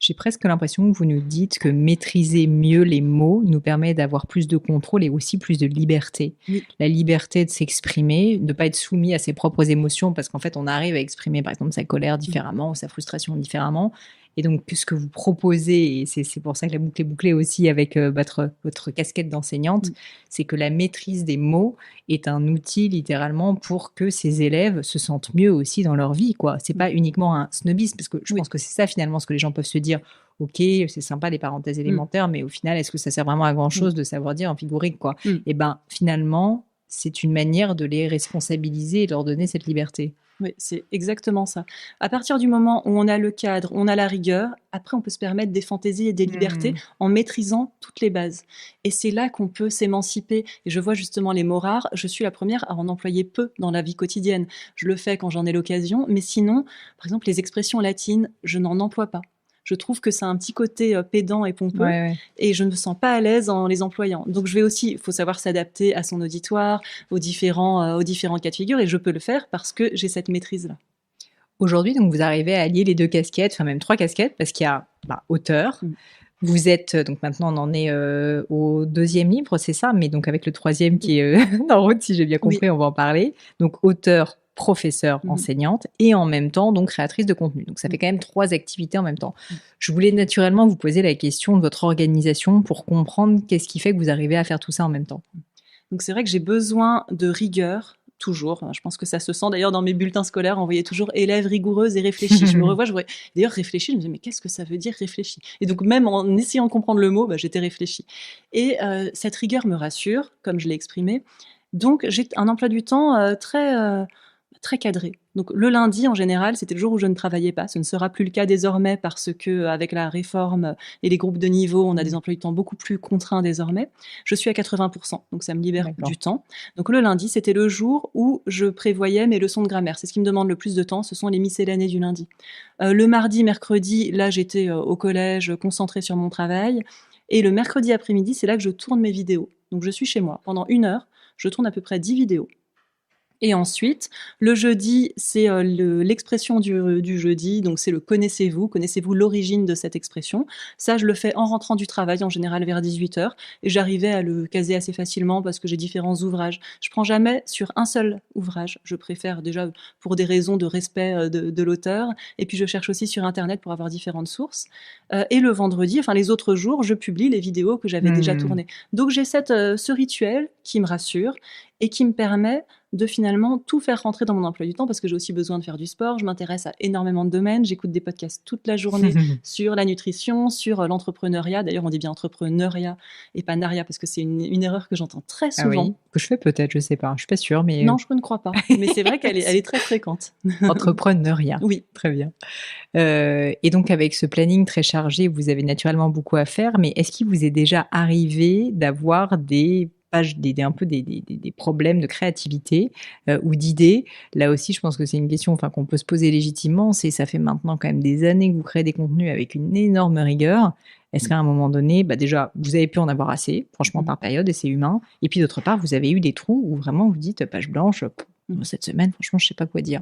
J'ai presque l'impression que vous nous dites que maîtriser mieux les mots nous permet d'avoir plus de contrôle et aussi plus de liberté. Oui. La liberté de s'exprimer, de ne pas être soumis à ses propres émotions, parce qu'en fait, on arrive à exprimer, par exemple, sa colère différemment ou sa frustration différemment. Et donc, ce que vous proposez, et c'est pour ça que la boucle est bouclée aussi avec votre casquette d'enseignante, c'est que la maîtrise des mots est un outil littéralement pour que ces élèves se sentent mieux aussi dans leur vie, quoi. C'est pas uniquement un snobisme, parce que je pense que c'est ça finalement ce que les gens peuvent se dire. Ok, c'est sympa les parenthèses élémentaires, mais au final, est-ce que ça sert vraiment à grand chose de savoir dire en figurique, quoi? Et ben finalement, c'est une manière de les responsabiliser et de leur donner cette liberté. Oui, c'est exactement ça. À partir du moment où on a le cadre, on a la rigueur, après on peut se permettre des fantaisies et des libertés en maîtrisant toutes les bases. Et c'est là qu'on peut s'émanciper. Et je vois justement les mots rares. Je suis la première à en employer peu dans la vie quotidienne. Je le fais quand j'en ai l'occasion, mais sinon, par exemple, les expressions latines, je n'en emploie pas. Je trouve que ça a un petit côté pédant et pompeux, et je ne me sens pas à l'aise en les employant. Donc il faut savoir s'adapter à son auditoire, aux différents cas de figure, et je peux le faire parce que j'ai cette maîtrise-là. Aujourd'hui, donc vous arrivez à allier les deux casquettes, enfin même 3 casquettes, parce qu'il y a auteur. Vous êtes, donc maintenant on en est au 2e livre, c'est ça, mais donc avec le 3e qui est en route, si j'ai bien compris, on va en parler. Donc auteur, professeure, enseignante, et en même temps donc créatrice de contenu. Donc ça fait quand même 3 activités en même temps. Je voulais naturellement vous poser la question de votre organisation pour comprendre qu'est-ce qui fait que vous arrivez à faire tout ça en même temps. Donc c'est vrai que j'ai besoin de rigueur, toujours. Je pense que ça se sent d'ailleurs dans mes bulletins scolaires, on voyait toujours élève rigoureuse et réfléchie. Je me revois, d'ailleurs réfléchie, je me disais mais qu'est-ce que ça veut dire réfléchie? Et donc même en essayant de comprendre le mot, j'étais réfléchie. Et cette rigueur me rassure, comme je l'ai exprimé. Donc j'ai un emploi du temps très cadré. Donc le lundi, en général, c'était le jour où je ne travaillais pas. Ce ne sera plus le cas désormais parce que avec la réforme et les groupes de niveau, on a des emplois du temps beaucoup plus contraints désormais. Je suis à 80%, donc ça me libère du temps. Donc le lundi, c'était le jour où je prévoyais mes leçons de grammaire. C'est ce qui me demande le plus de temps, ce sont les miscellanées du lundi. Le mardi, mercredi, là, j'étais au collège, concentrée sur mon travail. Et le mercredi après-midi, c'est là que je tourne mes vidéos. Donc je suis chez moi. Pendant 1 heure, je tourne à peu près 10 vidéos. Et ensuite, le jeudi, c'est l'expression du jeudi, donc c'est le connaissez-vous l'origine de cette expression. Ça, je le fais en rentrant du travail, en général vers 18h, et j'arrivais à le caser assez facilement parce que j'ai différents ouvrages. Je prends jamais sur un seul ouvrage, je préfère déjà pour des raisons de respect de l'auteur, et puis je cherche aussi sur Internet pour avoir différentes sources. Et le vendredi, enfin les autres jours, je publie les vidéos que j'avais déjà tournées. Donc j'ai ce rituel qui me rassure et qui me permet de finalement tout faire rentrer dans mon emploi du temps parce que j'ai aussi besoin de faire du sport, je m'intéresse à énormément de domaines, j'écoute des podcasts toute la journée sur la nutrition, sur l'entrepreneuriat. D'ailleurs, on dit bien entrepreneuriat et pas naria parce que c'est une erreur que j'entends très souvent. Ah oui, que je fais peut-être, je sais pas, je suis pas sûre. Mais non, je ne crois pas, mais c'est vrai qu'elle est très fréquente. Entrepreneuriat. Oui. Très bien. Et donc, avec ce planning très chargé, vous avez naturellement beaucoup à faire, mais est-ce qu'il vous est déjà arrivé d'avoir des problèmes de créativité ou d'idées? Là aussi, je pense que c'est une question qu'on peut se poser légitimement. Ça fait maintenant quand même des années que vous créez des contenus avec une énorme rigueur. Est-ce qu'à un moment donné, déjà, vous avez pu en avoir assez, franchement, par période, et c'est humain. Et puis, d'autre part, vous avez eu des trous où vraiment vous dites, page blanche, cette semaine, franchement, je ne sais pas quoi dire.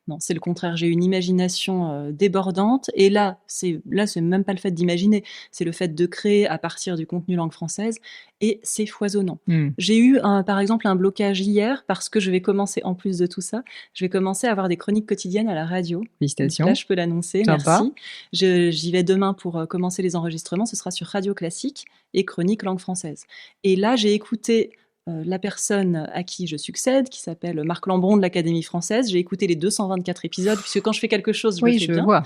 Non, c'est le contraire. J'ai une imagination débordante. Et là, c'est même pas le fait d'imaginer, c'est le fait de créer à partir du contenu langue française. Et c'est foisonnant. J'ai eu, par exemple, un blocage hier parce que je vais commencer, en plus de tout ça, je vais commencer à avoir des chroniques quotidiennes à la radio. Félicitations. Là, je peux l'annoncer. Sympa. Merci. J'y vais demain pour commencer les enregistrements. Ce sera sur Radio Classique et chronique langue française. Et là, j'ai écouté la personne à qui je succède, qui s'appelle Marc Lambron de l'Académie française. J'ai écouté les 224 épisodes, puisque quand je fais quelque chose, je le fais bien. Vois.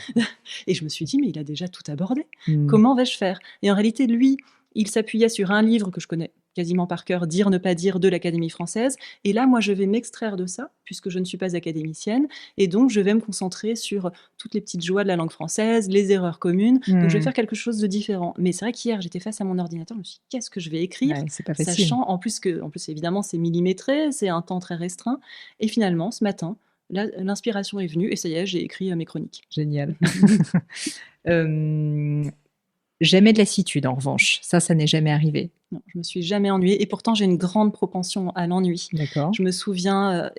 Et je me suis dit, mais il a déjà tout abordé. Comment vais-je faire? Et en réalité, lui, il s'appuyait sur un livre que je connais quasiment par cœur, Dire, ne pas dire, de l'Académie française. Et là, moi, je vais m'extraire de ça, puisque je ne suis pas académicienne. Et donc, je vais me concentrer sur toutes les petites joies de la langue française, les erreurs communes. Donc, je vais faire quelque chose de différent. Mais c'est vrai qu'hier, j'étais face à mon ordinateur, je me suis dit, qu'est-ce que je vais écrire? C'est pas facile. Sachant, en plus, évidemment, c'est millimétré, c'est un temps très restreint. Et finalement, ce matin, l'inspiration est venue et ça y est, j'ai écrit mes chroniques. Génial. Jamais de lassitude, en revanche. Ça n'est jamais arrivé. Non, je me suis jamais ennuyée. Et pourtant, j'ai une grande propension à l'ennui. D'accord. Je me souviens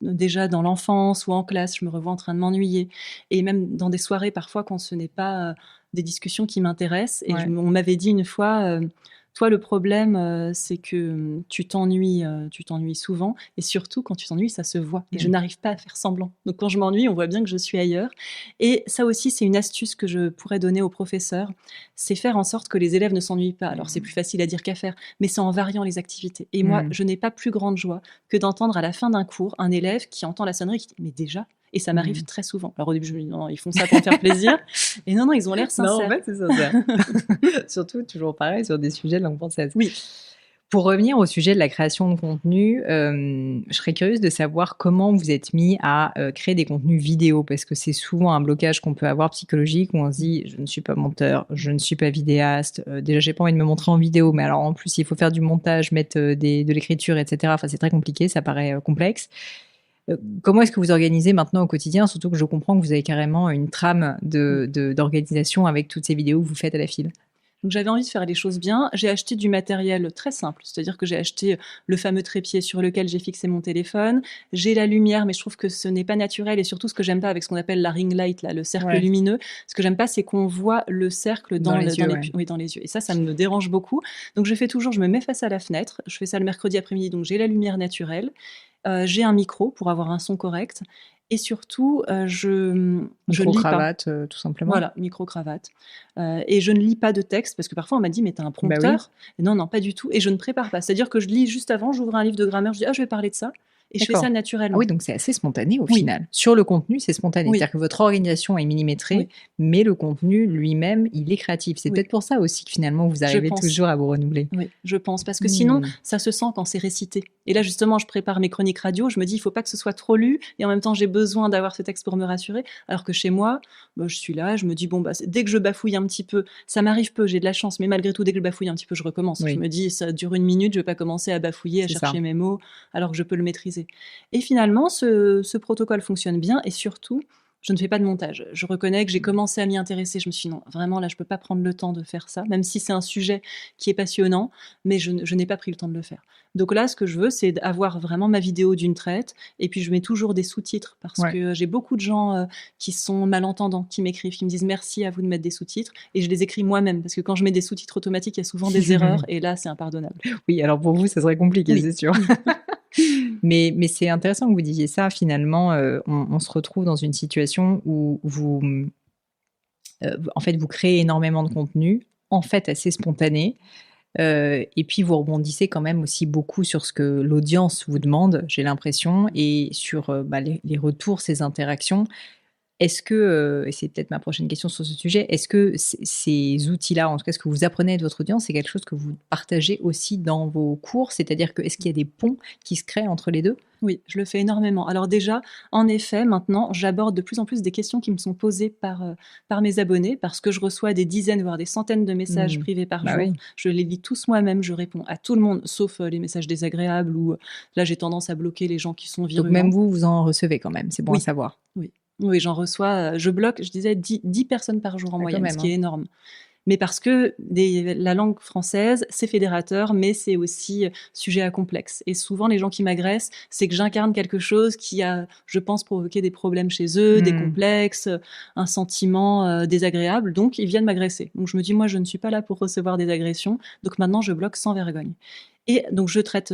déjà dans l'enfance ou en classe, je me revois en train de m'ennuyer. Et même dans des soirées, parfois, quand ce n'est pas des discussions qui m'intéressent. Et on m'avait dit une fois... Toi, le problème, c'est que tu t'ennuies souvent. Et surtout, quand tu t'ennuies, ça se voit. Et je n'arrive pas à faire semblant. Donc, quand je m'ennuie, on voit bien que je suis ailleurs. Et ça aussi, c'est une astuce que je pourrais donner aux professeurs. C'est faire en sorte que les élèves ne s'ennuient pas. Alors, c'est plus facile à dire qu'à faire, mais c'est en variant les activités. Et moi, je n'ai pas plus grande joie que d'entendre à la fin d'un cours un élève qui entend la sonnerie et qui dit « Mais déjà ?» Et ça m'arrive très souvent. Alors au début, je me dis non, ils font ça pour me faire plaisir. Et non, ils ont l'air sincères. Non, en fait, c'est sincère. Surtout, toujours pareil, sur des sujets de langue française. Oui. Pour revenir au sujet de la création de contenu, je serais curieuse de savoir comment vous êtes mis à créer des contenus vidéo, parce que c'est souvent un blocage qu'on peut avoir psychologique, où on se dit, je ne suis pas monteur, je ne suis pas vidéaste, déjà j'ai pas envie de me montrer en vidéo, mais alors en plus il faut faire du montage, mettre de l'écriture, etc. Enfin, c'est très compliqué, ça paraît complexe. Comment est-ce que vous organisez maintenant au quotidien, surtout que je comprends que vous avez carrément une trame d'organisation avec toutes ces vidéos que vous faites à la file? Donc j'avais envie de faire les choses bien. J'ai acheté du matériel très simple, c'est-à-dire que j'ai acheté le fameux trépied sur lequel j'ai fixé mon téléphone. J'ai la lumière, mais je trouve que ce n'est pas naturel. Et surtout, ce que j'aime pas avec ce qu'on appelle la ring light, là, le cercle lumineux, ce que j'aime pas, c'est qu'on voit le cercle dans les yeux. Et ça me dérange beaucoup. Donc je fais toujours, je me mets face à la fenêtre. Je fais ça le mercredi après-midi, donc j'ai la lumière naturelle. J'ai un micro pour avoir un son correct. Et surtout, je lis cravate, tout simplement. Voilà, micro-cravate. Et je ne lis pas de texte, parce que parfois on m'a dit, mais t'as un prompteur. Oui. Non, pas du tout. Et je ne prépare pas. C'est-à-dire que je lis juste avant, j'ouvre un livre de grammaire, je dis, je vais parler de ça. Et je fais ça naturellement. Ah oui, donc c'est assez spontané au final. Sur le contenu, c'est spontané. Oui. C'est-à-dire que votre organisation est millimétrée, mais le contenu lui-même, il est créatif. C'est peut-être pour ça aussi que finalement, vous arrivez toujours à vous renouveler. Oui, je pense. Parce que sinon, ça se sent quand c'est récité. Et là, justement, je prépare mes chroniques radio. Je me dis, il ne faut pas que ce soit trop lu. Et en même temps, j'ai besoin d'avoir ce texte pour me rassurer. Alors que chez moi, je suis là, je me dis, dès que je bafouille un petit peu, ça m'arrive peu, j'ai de la chance. Mais malgré tout, dès que je bafouille un petit peu, je recommence. Je me dis, ça dure 1 minute, je ne vais pas commencer à bafouiller, à chercher mes mots, alors que je peux le maîtriser. Et finalement, ce protocole fonctionne bien. Et surtout, je ne fais pas de montage. Je reconnais que j'ai commencé à m'y intéresser. Je me suis dit, non, vraiment, là, je ne peux pas prendre le temps de faire ça, même si c'est un sujet qui est passionnant, mais je n'ai pas pris le temps de le faire. Donc là, ce que je veux, c'est avoir vraiment ma vidéo d'une traite, et puis je mets toujours des sous-titres, parce que j'ai beaucoup de gens qui sont malentendants, qui m'écrivent, qui me disent merci à vous de mettre des sous-titres, et je les écris moi-même, parce que quand je mets des sous-titres automatiques, il y a souvent des erreurs, et là, c'est impardonnable. Oui, alors pour vous, ça serait compliqué, c'est sûr. Mais c'est intéressant que vous disiez ça. Finalement, on se retrouve dans une situation où vous créez énormément de contenu, en fait assez spontané, et puis vous rebondissez quand même aussi beaucoup sur ce que l'audience vous demande, j'ai l'impression, et sur les retours, ces interactions. Est-ce que, et c'est peut-être ma prochaine question sur ce sujet, est-ce que ces outils-là, en tout cas ce que vous apprenez de votre audience, c'est quelque chose que vous partagez aussi dans vos cours? C'est-à-dire que est-ce qu'il y a des ponts qui se créent entre les deux? Oui, je le fais énormément. Alors déjà, en effet, maintenant, j'aborde de plus en plus des questions qui me sont posées par mes abonnés, parce que je reçois des dizaines, voire des centaines de messages privés par jour. Oui. Je les lis tous moi-même, je réponds à tout le monde, sauf les messages désagréables, où là, j'ai tendance à bloquer les gens qui sont virulents. Donc même vous en recevez quand même, c'est bon à savoir. Oui, j'en reçois, je bloque, je disais 10 personnes par jour en moyenne, ce qui est énorme. Mais parce que la langue française, c'est fédérateur, mais c'est aussi sujet à complexe. Et souvent, les gens qui m'agressent, c'est que j'incarne quelque chose qui a, je pense, provoqué des problèmes chez eux, des complexes, un sentiment désagréable. Donc, ils viennent m'agresser. Donc, je me dis, moi, je ne suis pas là pour recevoir des agressions. Donc, maintenant, je bloque sans vergogne. Et donc, je traite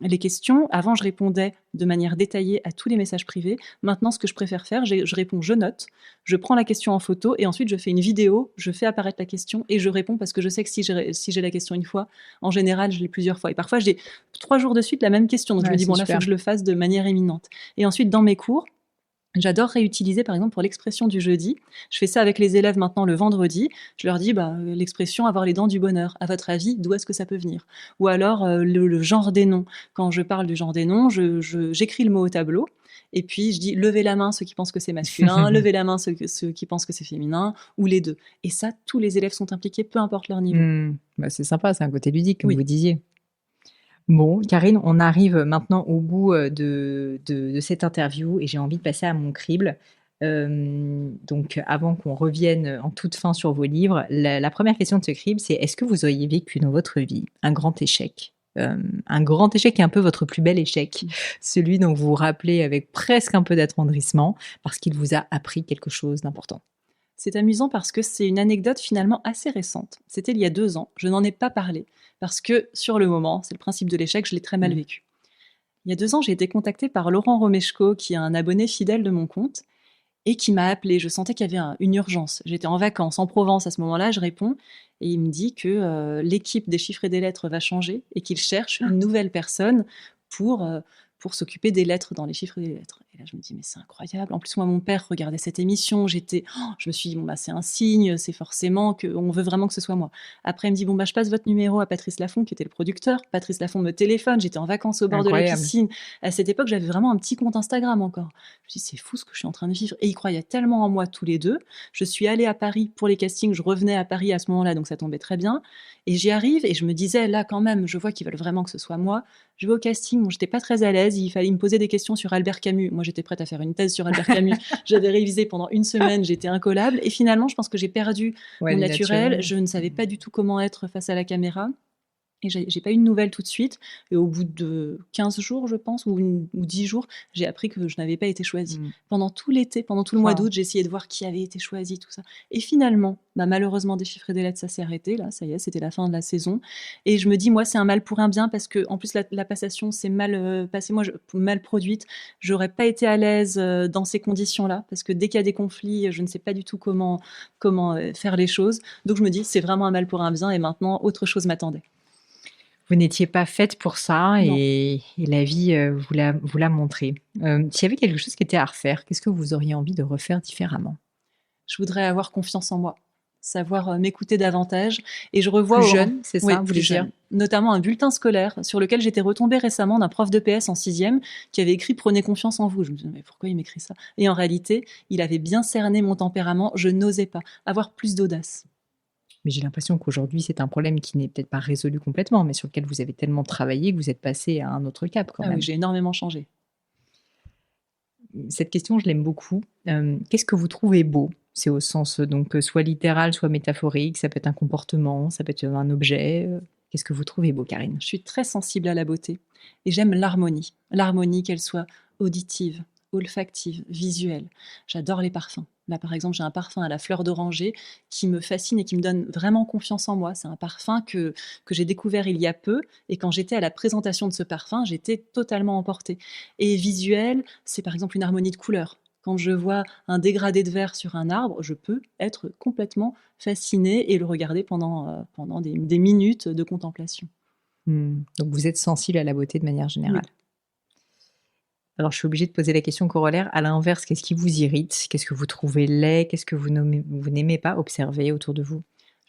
les questions. Avant, je répondais de manière détaillée à tous les messages privés. Maintenant, ce que je préfère faire, je réponds, je note, je prends la question en photo et ensuite, je fais une vidéo, je fais apparaître la question et je réponds parce que je sais que si j'ai la question une fois, en général, je l'ai plusieurs fois. Et parfois, j'ai 3 jours de suite la même question. Donc, je me dis, bon, là, il faut que je le fasse de manière éminente. Et ensuite, dans mes cours, j'adore réutiliser, par exemple, pour l'expression du jeudi. Je fais ça avec les élèves maintenant le vendredi. Je leur dis, l'expression « avoir les dents du bonheur ». À votre avis, d'où est-ce que ça peut venir? Ou alors, le genre des noms. Quand je parle du genre des noms, j'écris le mot au tableau. Et puis, je dis « levez la main ceux qui pensent que c'est masculin, levez la main ceux qui pensent que c'est féminin, ou les deux ». Et ça, tous les élèves sont impliqués, peu importe leur niveau. C'est sympa, c'est un côté ludique, comme vous disiez. Bon, Karine, on arrive maintenant au bout de cette interview et j'ai envie de passer à mon crible. Donc, avant qu'on revienne en toute fin sur vos livres, la première question de ce crible, c'est est-ce que vous auriez vécu dans votre vie un grand échec? Un grand échec qui est un peu votre plus bel échec, celui dont vous vous rappelez avec presque un peu d'attendrissement parce qu'il vous a appris quelque chose d'important. C'est amusant parce que c'est une anecdote finalement assez récente. C'était il y a 2 ans. Je n'en ai pas parlé parce que sur le moment, c'est le principe de l'échec, je l'ai très mal vécu. Il y a 2 ans, j'ai été contactée par Laurent Romeshko, qui est un abonné fidèle de mon compte, et qui m'a appelée. Je sentais qu'il y avait une urgence. J'étais en vacances en Provence à ce moment-là, je réponds, et il me dit que l'équipe des chiffres et des lettres va changer et qu'il cherche une nouvelle personne pour s'occuper des lettres dans les chiffres et des lettres. Et là, je me dis, mais c'est incroyable. En plus, moi, mon père regardait cette émission. Je me suis dit, c'est un signe, c'est forcément qu'on veut vraiment que ce soit moi. Après, il me dit, je passe votre numéro à Patrice Laffont, qui était le producteur. Patrice Laffont me téléphone. J'étais en vacances au bord de la piscine. À cette époque, j'avais vraiment un petit compte Instagram encore. Je me dis, c'est fou ce que je suis en train de vivre. Et ils croyaient tellement en moi, tous les deux. Je suis allée à Paris pour les castings. Je revenais à Paris à ce moment-là, donc ça tombait très bien. Et j'y arrive et je me disais, là, quand même, je vois qu'ils veulent vraiment que ce soit moi. Je vais au casting, j'étais pas très à l'aise, il fallait me poser des questions sur Albert Camus. Moi, j'étais prête à faire une thèse sur Albert Camus. J'avais révisé pendant 1 semaine, j'étais incollable. Et finalement, je pense que j'ai perdu mon naturel. Je ne savais pas du tout comment être face à la caméra. Et j'ai pas eu de nouvelles tout de suite. Et au bout de 15 jours, je pense, ou 10 jours, j'ai appris que je n'avais pas été choisie. Pendant tout l'été, pendant tout le mois d'août, j'ai essayé de voir qui avait été choisi, tout ça. Et finalement, malheureusement, des chiffres et des lettres, ça s'est arrêté. Là, ça y est, c'était la fin de la saison. Et je me dis, moi, c'est un mal pour un bien parce que, en plus, la passation s'est mal passée. Moi, mal produite. J'aurais pas été à l'aise dans ces conditions-là parce que dès qu'il y a des conflits, je ne sais pas du tout comment faire les choses. Donc, je me dis, c'est vraiment un mal pour un bien et maintenant, autre chose m'attendait. Vous n'étiez pas faite pour ça Non. et la vie vous l'a montré. S'il y avait quelque chose qui était à refaire, qu'est-ce que vous auriez envie de refaire différemment? Je voudrais avoir confiance en moi, savoir m'écouter davantage. Et je Plus revois jeune, c'est ça, oui, vous plus voulez dire? jeune, notamment un bulletin scolaire sur lequel j'étais retombée récemment d'un prof de PS en sixième qui avait écrit Prenez confiance en vous. Je me disais, mais pourquoi il m'écrit ça? Et en réalité, il avait bien cerné mon tempérament. Je n'osais pas avoir plus d'audace. Mais j'ai l'impression qu'aujourd'hui, c'est un problème qui n'est peut-être pas résolu complètement, mais sur lequel vous avez tellement travaillé que vous êtes passé à un autre cap quand Ah oui, même. j'ai énormément changé. Cette question, je l'aime beaucoup. Qu'est-ce que vous trouvez beau? C'est au sens donc soit littéral, soit métaphorique. Ça peut être un comportement, ça peut être un objet. Qu'est-ce que vous trouvez beau, Karine? Je suis très sensible à la beauté et j'aime l'harmonie. L'harmonie, qu'elle soit auditive, olfactive, visuelle. J'adore les parfums. Là, par exemple, j'ai un parfum à la fleur d'oranger qui me fascine et qui me donne vraiment confiance en moi. C'est un parfum que j'ai découvert il y a peu et quand j'étais à la présentation de ce parfum, j'étais totalement emportée. Et visuel, c'est par exemple une harmonie de couleurs. Quand je vois un dégradé de vert sur un arbre, je peux être complètement fascinée et le regarder pendant des minutes de contemplation. Donc vous êtes sensible à la beauté de manière générale. Oui. Alors je suis obligée de poser la question corollaire. À l'inverse, qu'est-ce qui vous irrite? Qu'est-ce que vous trouvez laid? Qu'est-ce que vous n'aimez pas observer autour de vous?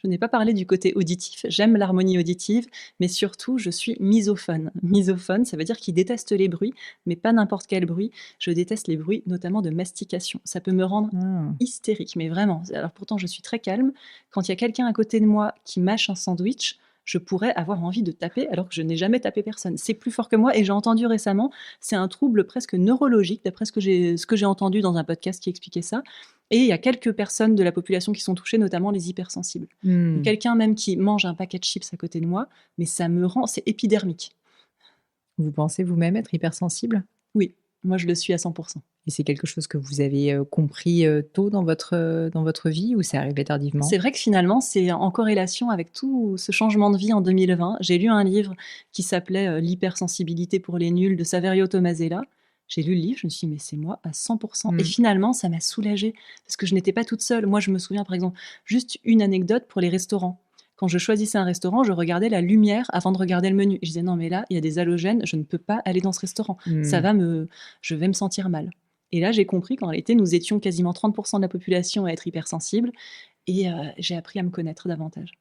Je n'ai pas parlé du côté auditif. J'aime l'harmonie auditive, mais surtout, je suis misophone. Misophone, ça veut dire qu'il déteste les bruits, mais pas n'importe quel bruit. Je déteste les bruits, notamment de mastication. Ça peut me rendre Ah. hystérique, mais vraiment. Alors pourtant, je suis très calme. Quand il y a quelqu'un à côté de moi qui mâche un sandwich, je pourrais avoir envie de taper alors que je n'ai jamais tapé personne. C'est plus fort que moi et j'ai entendu récemment, c'est un trouble presque neurologique, d'après ce que j'ai entendu dans un podcast qui expliquait ça. Et il y a quelques personnes de la population qui sont touchées, notamment les hypersensibles. Hmm. Quelqu'un même qui mange un paquet de chips à côté de moi, mais ça me rend, c'est épidermique. Vous pensez vous-même être hypersensible? Oui, moi je le suis à 100%. Et c'est quelque chose que vous avez compris tôt dans votre vie ou c'est arrivé tardivement? C'est vrai que finalement, c'est en corrélation avec tout ce changement de vie en 2020. J'ai lu un livre qui s'appelait L'hypersensibilité pour les nuls de Saverio Tomasella. J'ai lu le livre, je me suis dit, mais c'est moi à 100%. Et finalement, ça m'a soulagée parce que je n'étais pas toute seule. Moi, je me souviens, par exemple, juste une anecdote pour les restaurants. Quand je choisissais un restaurant, je regardais la lumière avant de regarder le menu. Je disais, non, mais là, il y a des halogènes, je ne peux pas aller dans ce restaurant. Je vais me sentir mal. Et là, j'ai compris qu'en réalité, nous étions quasiment 30% de la population à être hypersensibles. Et j'ai appris à me connaître davantage.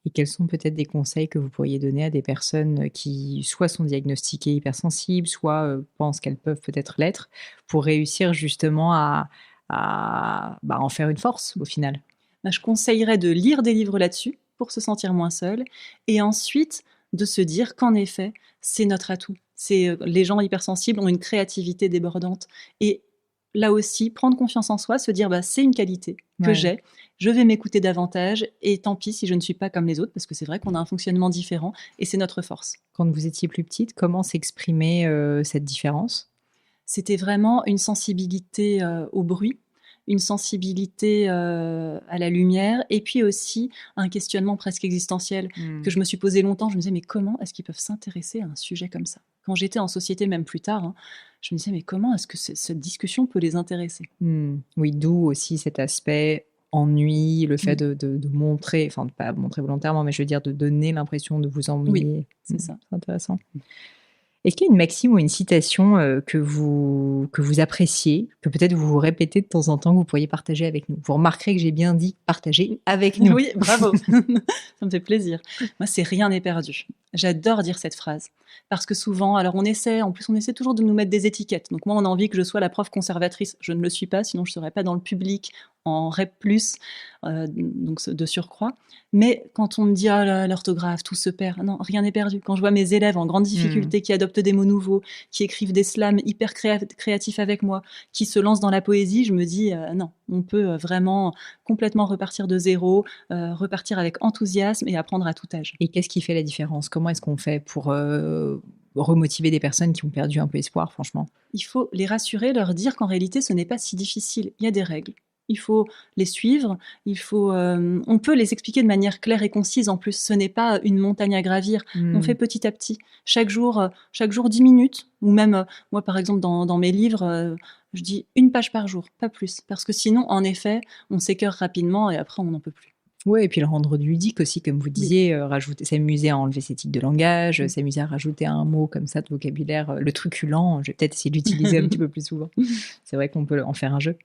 Et quels sont peut-être des conseils que vous pourriez donner à des personnes qui soit sont diagnostiquées hypersensibles, soit pensent qu'elles peuvent peut-être l'être, pour réussir justement à en faire une force au final? Je conseillerais de lire des livres là-dessus pour se sentir moins seul. Et ensuite, de se dire qu'en effet, c'est notre atout. Les gens hypersensibles ont une créativité débordante. Et là aussi, prendre confiance en soi, se dire c'est une qualité que j'ai, je vais m'écouter davantage et tant pis si je ne suis pas comme les autres, parce que c'est vrai qu'on a un fonctionnement différent et c'est notre force. Quand vous étiez plus petite, comment s'exprimait cette différence? C'était vraiment une sensibilité au bruit, une sensibilité à la lumière et puis aussi un questionnement presque existentiel que je me suis posé longtemps. Je me disais, mais comment est-ce qu'ils peuvent s'intéresser à un sujet comme ça? Quand j'étais en société, même plus tard, je me disais, mais comment est-ce que cette discussion peut les intéresser? Oui, d'où aussi cet aspect ennui, le fait de montrer, enfin, pas montrer volontairement, mais je veux dire de donner l'impression de vous ennuyer. Oui, c'est ça. C'est intéressant. Est-ce qu'il y a une maxime ou une citation que vous appréciez, que peut-être vous vous répétez de temps en temps, que vous pourriez partager avec nous? Vous remarquerez que j'ai bien dit partager avec nous. Oui, bravo. Ça me fait plaisir. Moi, c'est rien n'est perdu. J'adore dire cette phrase. Parce que souvent, alors on essaie toujours de nous mettre des étiquettes. Donc moi, on a envie que je sois la prof conservatrice. Je ne le suis pas, sinon je ne serais pas dans le public en REP+, donc de surcroît. Mais quand on me dit l'orthographe, tout se perd, non, rien n'est perdu. Quand je vois mes élèves en grande difficulté qui adoptent des mots nouveaux, qui écrivent des slams hyper créatifs avec moi, qui se lancent dans la poésie, je me dis non, on peut vraiment complètement repartir de zéro, repartir avec enthousiasme et apprendre à tout âge. Et qu'est-ce qui fait la différence? Comment est-ce qu'on fait pour remotiver des personnes qui ont perdu un peu espoir, franchement? Il faut les rassurer, leur dire qu'en réalité, ce n'est pas si difficile. Il y a des règles. Il faut les suivre, on peut les expliquer de manière claire et concise. En plus, ce n'est pas une montagne à gravir. On fait petit à petit. Chaque jour 10 minutes. Ou même, moi, par exemple, dans mes livres, je dis 1 page par jour, pas plus. Parce que sinon, en effet, on s'écœure rapidement et après, on n'en peut plus. Ouais, et puis le rendre ludique aussi, comme vous Oui. disiez, rajouter s'amuser à enlever ces tics de langage, Mmh. s'amuser à rajouter un mot comme ça de vocabulaire, le truculent, je vais peut-être essayer de l'utiliser un petit peu plus souvent. C'est vrai qu'on peut en faire un jeu.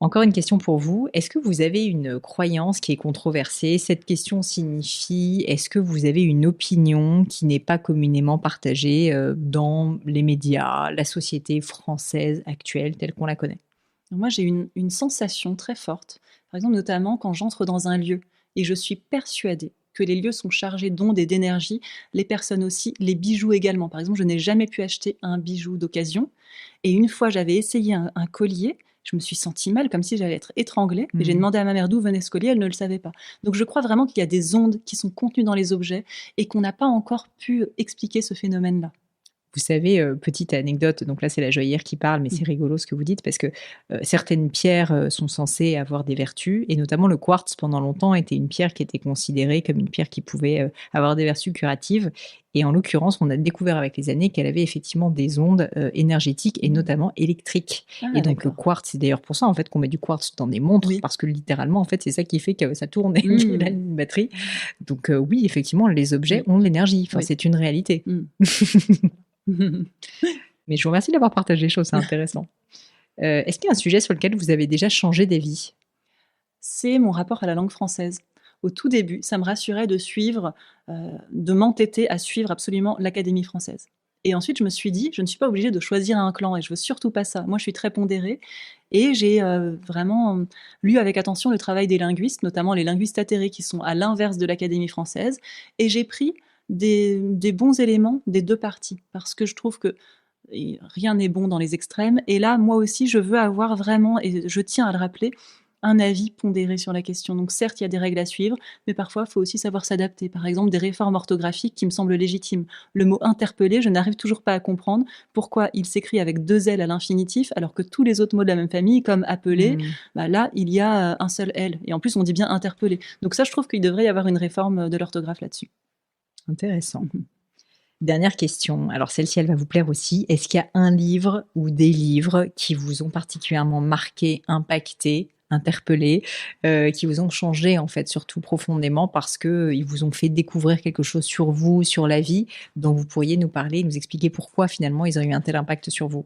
Encore une question pour vous. Est-ce que vous avez une croyance qui est controversée? Cette question signifie, est-ce que vous avez une opinion qui n'est pas communément partagée, dans les médias, la société française actuelle telle qu'on la connaît? Moi, j'ai une sensation très forte, par exemple, notamment quand j'entre dans un lieu et je suis persuadée que les lieux sont chargés d'ondes et d'énergie, les personnes aussi, les bijoux également. Par exemple, je n'ai jamais pu acheter un bijou d'occasion et une fois, j'avais essayé un collier, je me suis sentie mal, comme si j'allais être étranglée et j'ai Mmh. demandé à ma mère d'où venait ce collier, elle ne le savait pas. Donc je crois vraiment qu'il y a des ondes qui sont contenues dans les objets et qu'on n'a pas encore pu expliquer ce phénomène-là. Vous savez, petite anecdote, donc là, c'est la joaillière qui parle, mais Mmh. c'est rigolo ce que vous dites parce que, certaines pierres, sont censées avoir des vertus et notamment le quartz pendant longtemps était une pierre qui était considérée comme une pierre qui pouvait, avoir des vertus curatives et en l'occurrence, on a découvert avec les années qu'elle avait effectivement des ondes, énergétiques et Mmh. notamment électriques et Ah donc le d'accord. quartz, c'est d'ailleurs pour ça, en fait, qu'on met du quartz dans des montres Oui. parce que littéralement, en fait, c'est ça qui fait que ça tourne et qu'il a Mmh. une batterie donc oui, effectivement, les objets Oui, ont de l'énergie, enfin, oui. c'est une réalité. Mmh. Mais je vous remercie d'avoir partagé les choses, c'est intéressant. Est-ce qu'il y a un sujet sur lequel vous avez déjà changé d'avis? C'est mon rapport à la langue française. Au tout début, ça me rassurait de suivre, de m'entêter à suivre absolument l'Académie française et ensuite je me suis dit: «Je ne suis pas obligée de choisir un clan et je veux surtout pas ça». Moi, je suis très pondérée et j'ai, vraiment, lu avec attention le travail des linguistes, notamment les linguistes atterrés qui sont à l'inverse de l'Académie française et j'ai pris des bons éléments des 2 parties parce que je trouve que rien n'est bon dans les extrêmes et là, moi aussi, je veux avoir vraiment et je tiens à le rappeler, un avis pondéré sur la question. Donc certes, il y a des règles à suivre, mais parfois, il faut aussi savoir s'adapter. Par exemple, des réformes orthographiques qui me semblent légitimes. Le mot interpeller, je n'arrive toujours pas à comprendre pourquoi il s'écrit avec 2 L à l'infinitif, alors que tous les autres mots de la même famille, comme appeler, Mmh. bah là, il y a un seul L. Et en plus, on dit bien interpeller. Donc ça, je trouve qu'il devrait y avoir une réforme de l'orthographe là-dessus. Intéressant. Mhm. Dernière question, alors celle-ci, elle va vous plaire aussi. Est-ce qu'il y a un livre ou des livres qui vous ont particulièrement marqué, impacté, interpellé, qui vous ont changé, en fait, surtout profondément parce qu'ils vous ont fait découvrir quelque chose sur vous, sur la vie, dont vous pourriez nous parler, nous expliquer pourquoi finalement ils ont eu un tel impact sur vous?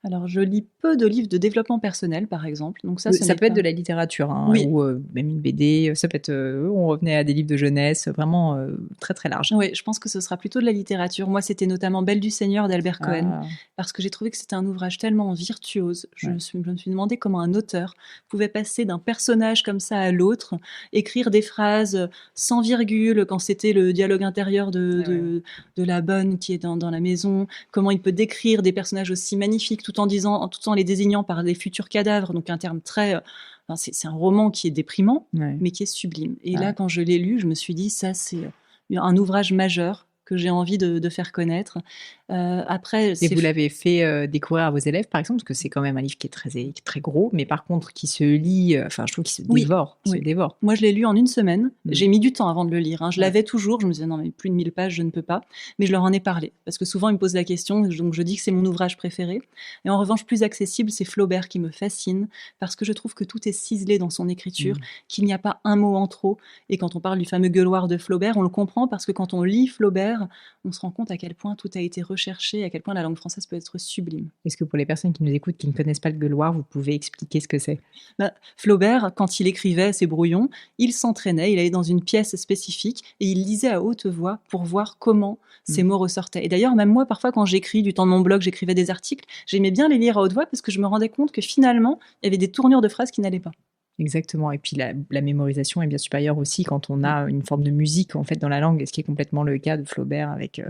Alors, je lis peu de livres de développement personnel, par exemple, donc ça, ce Ça n'est peut être pas de la littérature, hein, oui, ou même une BD, ça peut être, on revenait à des livres de jeunesse, vraiment, très, très large. oui, je pense que ce sera plutôt de la littérature. Moi, c'était notamment Belle du Seigneur d'Albert Cohen, Ah, parce que j'ai trouvé que c'était un ouvrage tellement virtuose. ouais. Je me suis demandé comment un auteur pouvait passer d'un personnage comme ça à l'autre, écrire des phrases sans virgule quand c'était le dialogue intérieur Ouais, ouais. de la bonne qui est dans la maison, comment il peut décrire des personnages aussi magnifiques tout en les désignant par des futurs cadavres, donc un terme très... enfin, c'est un roman qui est déprimant, Ouais. mais qui est sublime. Et Ah. là, quand je l'ai lu, je me suis dit, ça, c'est un ouvrage majeur que j'ai envie de faire connaître. Après, Et c'est vous l'avez fait, découvrir à vos élèves, par exemple? Parce que c'est quand même un livre qui est très gros, mais par contre qui se lit, enfin je trouve qu'il se oui, dévore, il se oui. dévore. Moi, je l'ai lu en une semaine. Mmh. J'ai mis du temps avant de le lire, hein. Je Ouais. l'avais toujours. Je me disais: «Non, mais plus de 1000 pages, je ne peux pas». Mais je leur en ai parlé parce que souvent, ils me posent la question, donc je dis que c'est mon ouvrage préféré. Et en revanche, plus accessible, c'est Flaubert qui me fascine parce que je trouve que tout est ciselé dans son écriture, Mmh. qu'il n'y a pas un mot en trop. Et quand on parle du fameux gueuloir de Flaubert, on le comprend parce que quand on lit Flaubert, on se rend compte à quel point tout a été recherché, à quel point la langue française peut être sublime. Est-ce que pour les personnes qui nous écoutent, qui ne connaissent pas le gueuloir, vous pouvez expliquer ce que c'est? Bah, Flaubert, quand il écrivait ses brouillons, il s'entraînait, il allait dans une pièce spécifique et il lisait à haute voix pour voir comment ces Mmh. mots ressortaient. Et d'ailleurs, même moi, parfois, quand j'écris du temps de mon blog, j'écrivais des articles, j'aimais bien les lire à haute voix parce que je me rendais compte que finalement, il y avait des tournures de phrases qui n'allaient pas. Exactement et puis la mémorisation est bien supérieure aussi quand on Mm. a une forme de musique, en fait, dans la langue et ce qui est complètement le cas de Flaubert avec,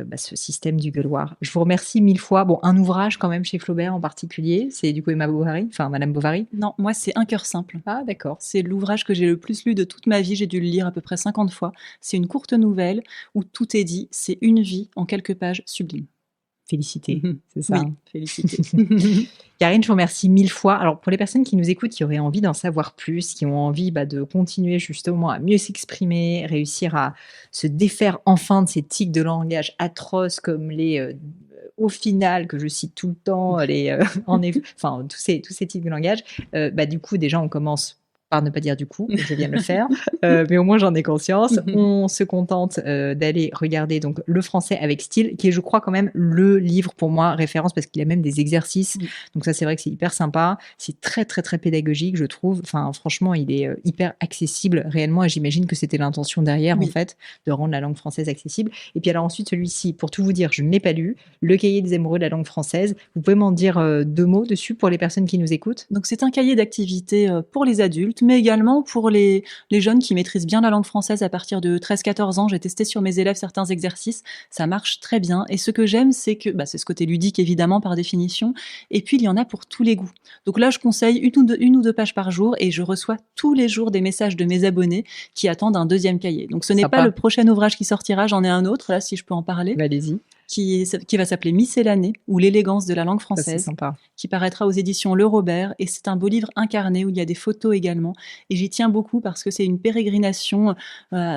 bah, ce système du gueuloir. Je vous remercie 1000 fois. Bon, un ouvrage quand même chez Flaubert en particulier, c'est du coup Emma Bovary, enfin Madame Bovary? Non, moi, c'est Un cœur simple. Ah d'accord. C'est l'ouvrage que j'ai le plus lu de toute ma vie. J'ai dû le lire à peu près 50 fois. C'est une courte nouvelle où tout est dit. C'est une vie en quelques pages sublime. Félicité, c'est ça, Oui, hein? félicité. Karine, je vous remercie 1000 fois. Alors, pour les personnes qui nous écoutent, qui auraient envie d'en savoir plus, qui ont envie, bah, de continuer justement à mieux s'exprimer, réussir à se défaire enfin de ces tics de langage atroces comme les, au final, que je cite tout le temps, les, en eff enfin tous ces tics de langage, bah, du coup, déjà, on commence par ne pas dire du coup, je viens de le faire, mais au moins j'en ai conscience. On se contente d'aller regarder donc Le français avec style, qui est, je crois, quand même le livre pour moi référence, parce qu'il a même des exercices. Donc ça, c'est vrai que c'est hyper sympa. C'est très, très, très pédagogique, je trouve. Enfin, franchement, il est hyper accessible réellement, et j'imagine que c'était l'intention derrière, en fait, de rendre la langue française accessible. Et puis alors ensuite, celui-ci, pour tout vous dire, je ne l'ai pas lu, Le cahier des amoureux de la langue française. Vous pouvez m'en dire 2 mots dessus pour les personnes qui nous écoutent? Donc c'est un cahier d'activités pour les adultes, mais également pour les jeunes qui maîtrisent bien la langue française à partir de 13-14 ans. J'ai testé sur mes élèves certains exercices, ça marche très bien. Et ce que j'aime, c'est que c'est ce côté ludique, évidemment, par définition. Et puis, il y en a pour tous les goûts. Donc là, je conseille une ou deux pages par jour, et je reçois tous les jours des messages de mes abonnés qui attendent un deuxième cahier. Donc ce n'est pas le prochain ouvrage qui sortira, j'en ai un autre, là, si je peux en parler. Allez-y. Qui va s'appeler Miscellanée, ou l'élégance de la langue française, ça, c'est sympa, qui paraîtra aux éditions Le Robert, et c'est un beau livre incarné où il y a des photos également, et j'y tiens beaucoup parce que c'est une pérégrination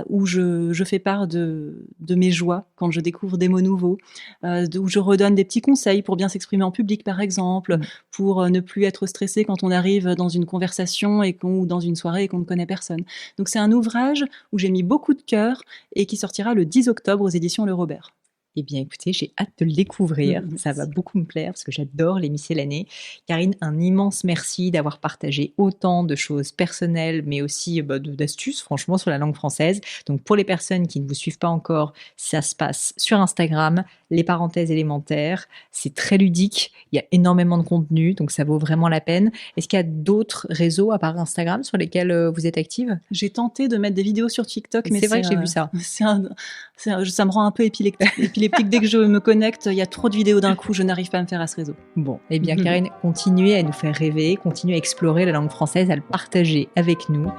où je fais part de mes joies quand je découvre des mots nouveaux, où je redonne des petits conseils pour bien s'exprimer en public, par exemple, pour ne plus être stressé quand on arrive dans une conversation ou dans une soirée et qu'on ne connaît personne. Donc c'est un ouvrage où j'ai mis beaucoup de cœur et qui sortira le 10 octobre aux éditions Le Robert. Eh bien, écoutez, j'ai hâte de le découvrir. Ça va beaucoup me plaire parce que j'adore les miscellanées. Karine, un immense merci d'avoir partagé autant de choses personnelles, mais aussi d'astuces, franchement, sur la langue française. Donc, pour les personnes qui ne vous suivent pas encore, ça se passe sur Instagram, les parenthèses élémentaires. C'est très ludique. Il y a énormément de contenu, donc ça vaut vraiment la peine. Est-ce qu'il y a d'autres réseaux à part Instagram sur lesquels vous êtes active? J'ai tenté de mettre des vidéos sur TikTok, mais c'est vrai que j'ai vu ça. Ça me rend un peu épileptique. Dès que je me connecte, il y a trop de vidéos d'un coup, je n'arrive pas à me faire à ce réseau. Bon, eh bien Karine, continuez à nous faire rêver, continuez à explorer la langue française, à le partager avec nous.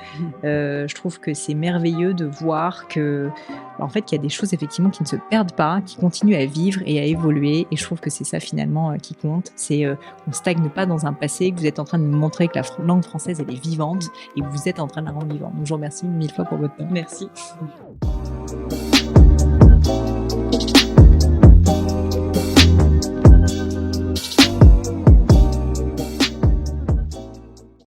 Je trouve que c'est merveilleux de voir que, en fait, qu'il y a des choses effectivement qui ne se perdent pas, qui continuent à vivre et à évoluer. Et je trouve que c'est ça finalement qui compte. C'est qu'on ne stagne pas dans un passé, que vous êtes en train de nous montrer que la langue française, elle est vivante et que vous êtes en train de la rendre vivante. Donc je vous remercie 1000 fois pour votre temps. Merci.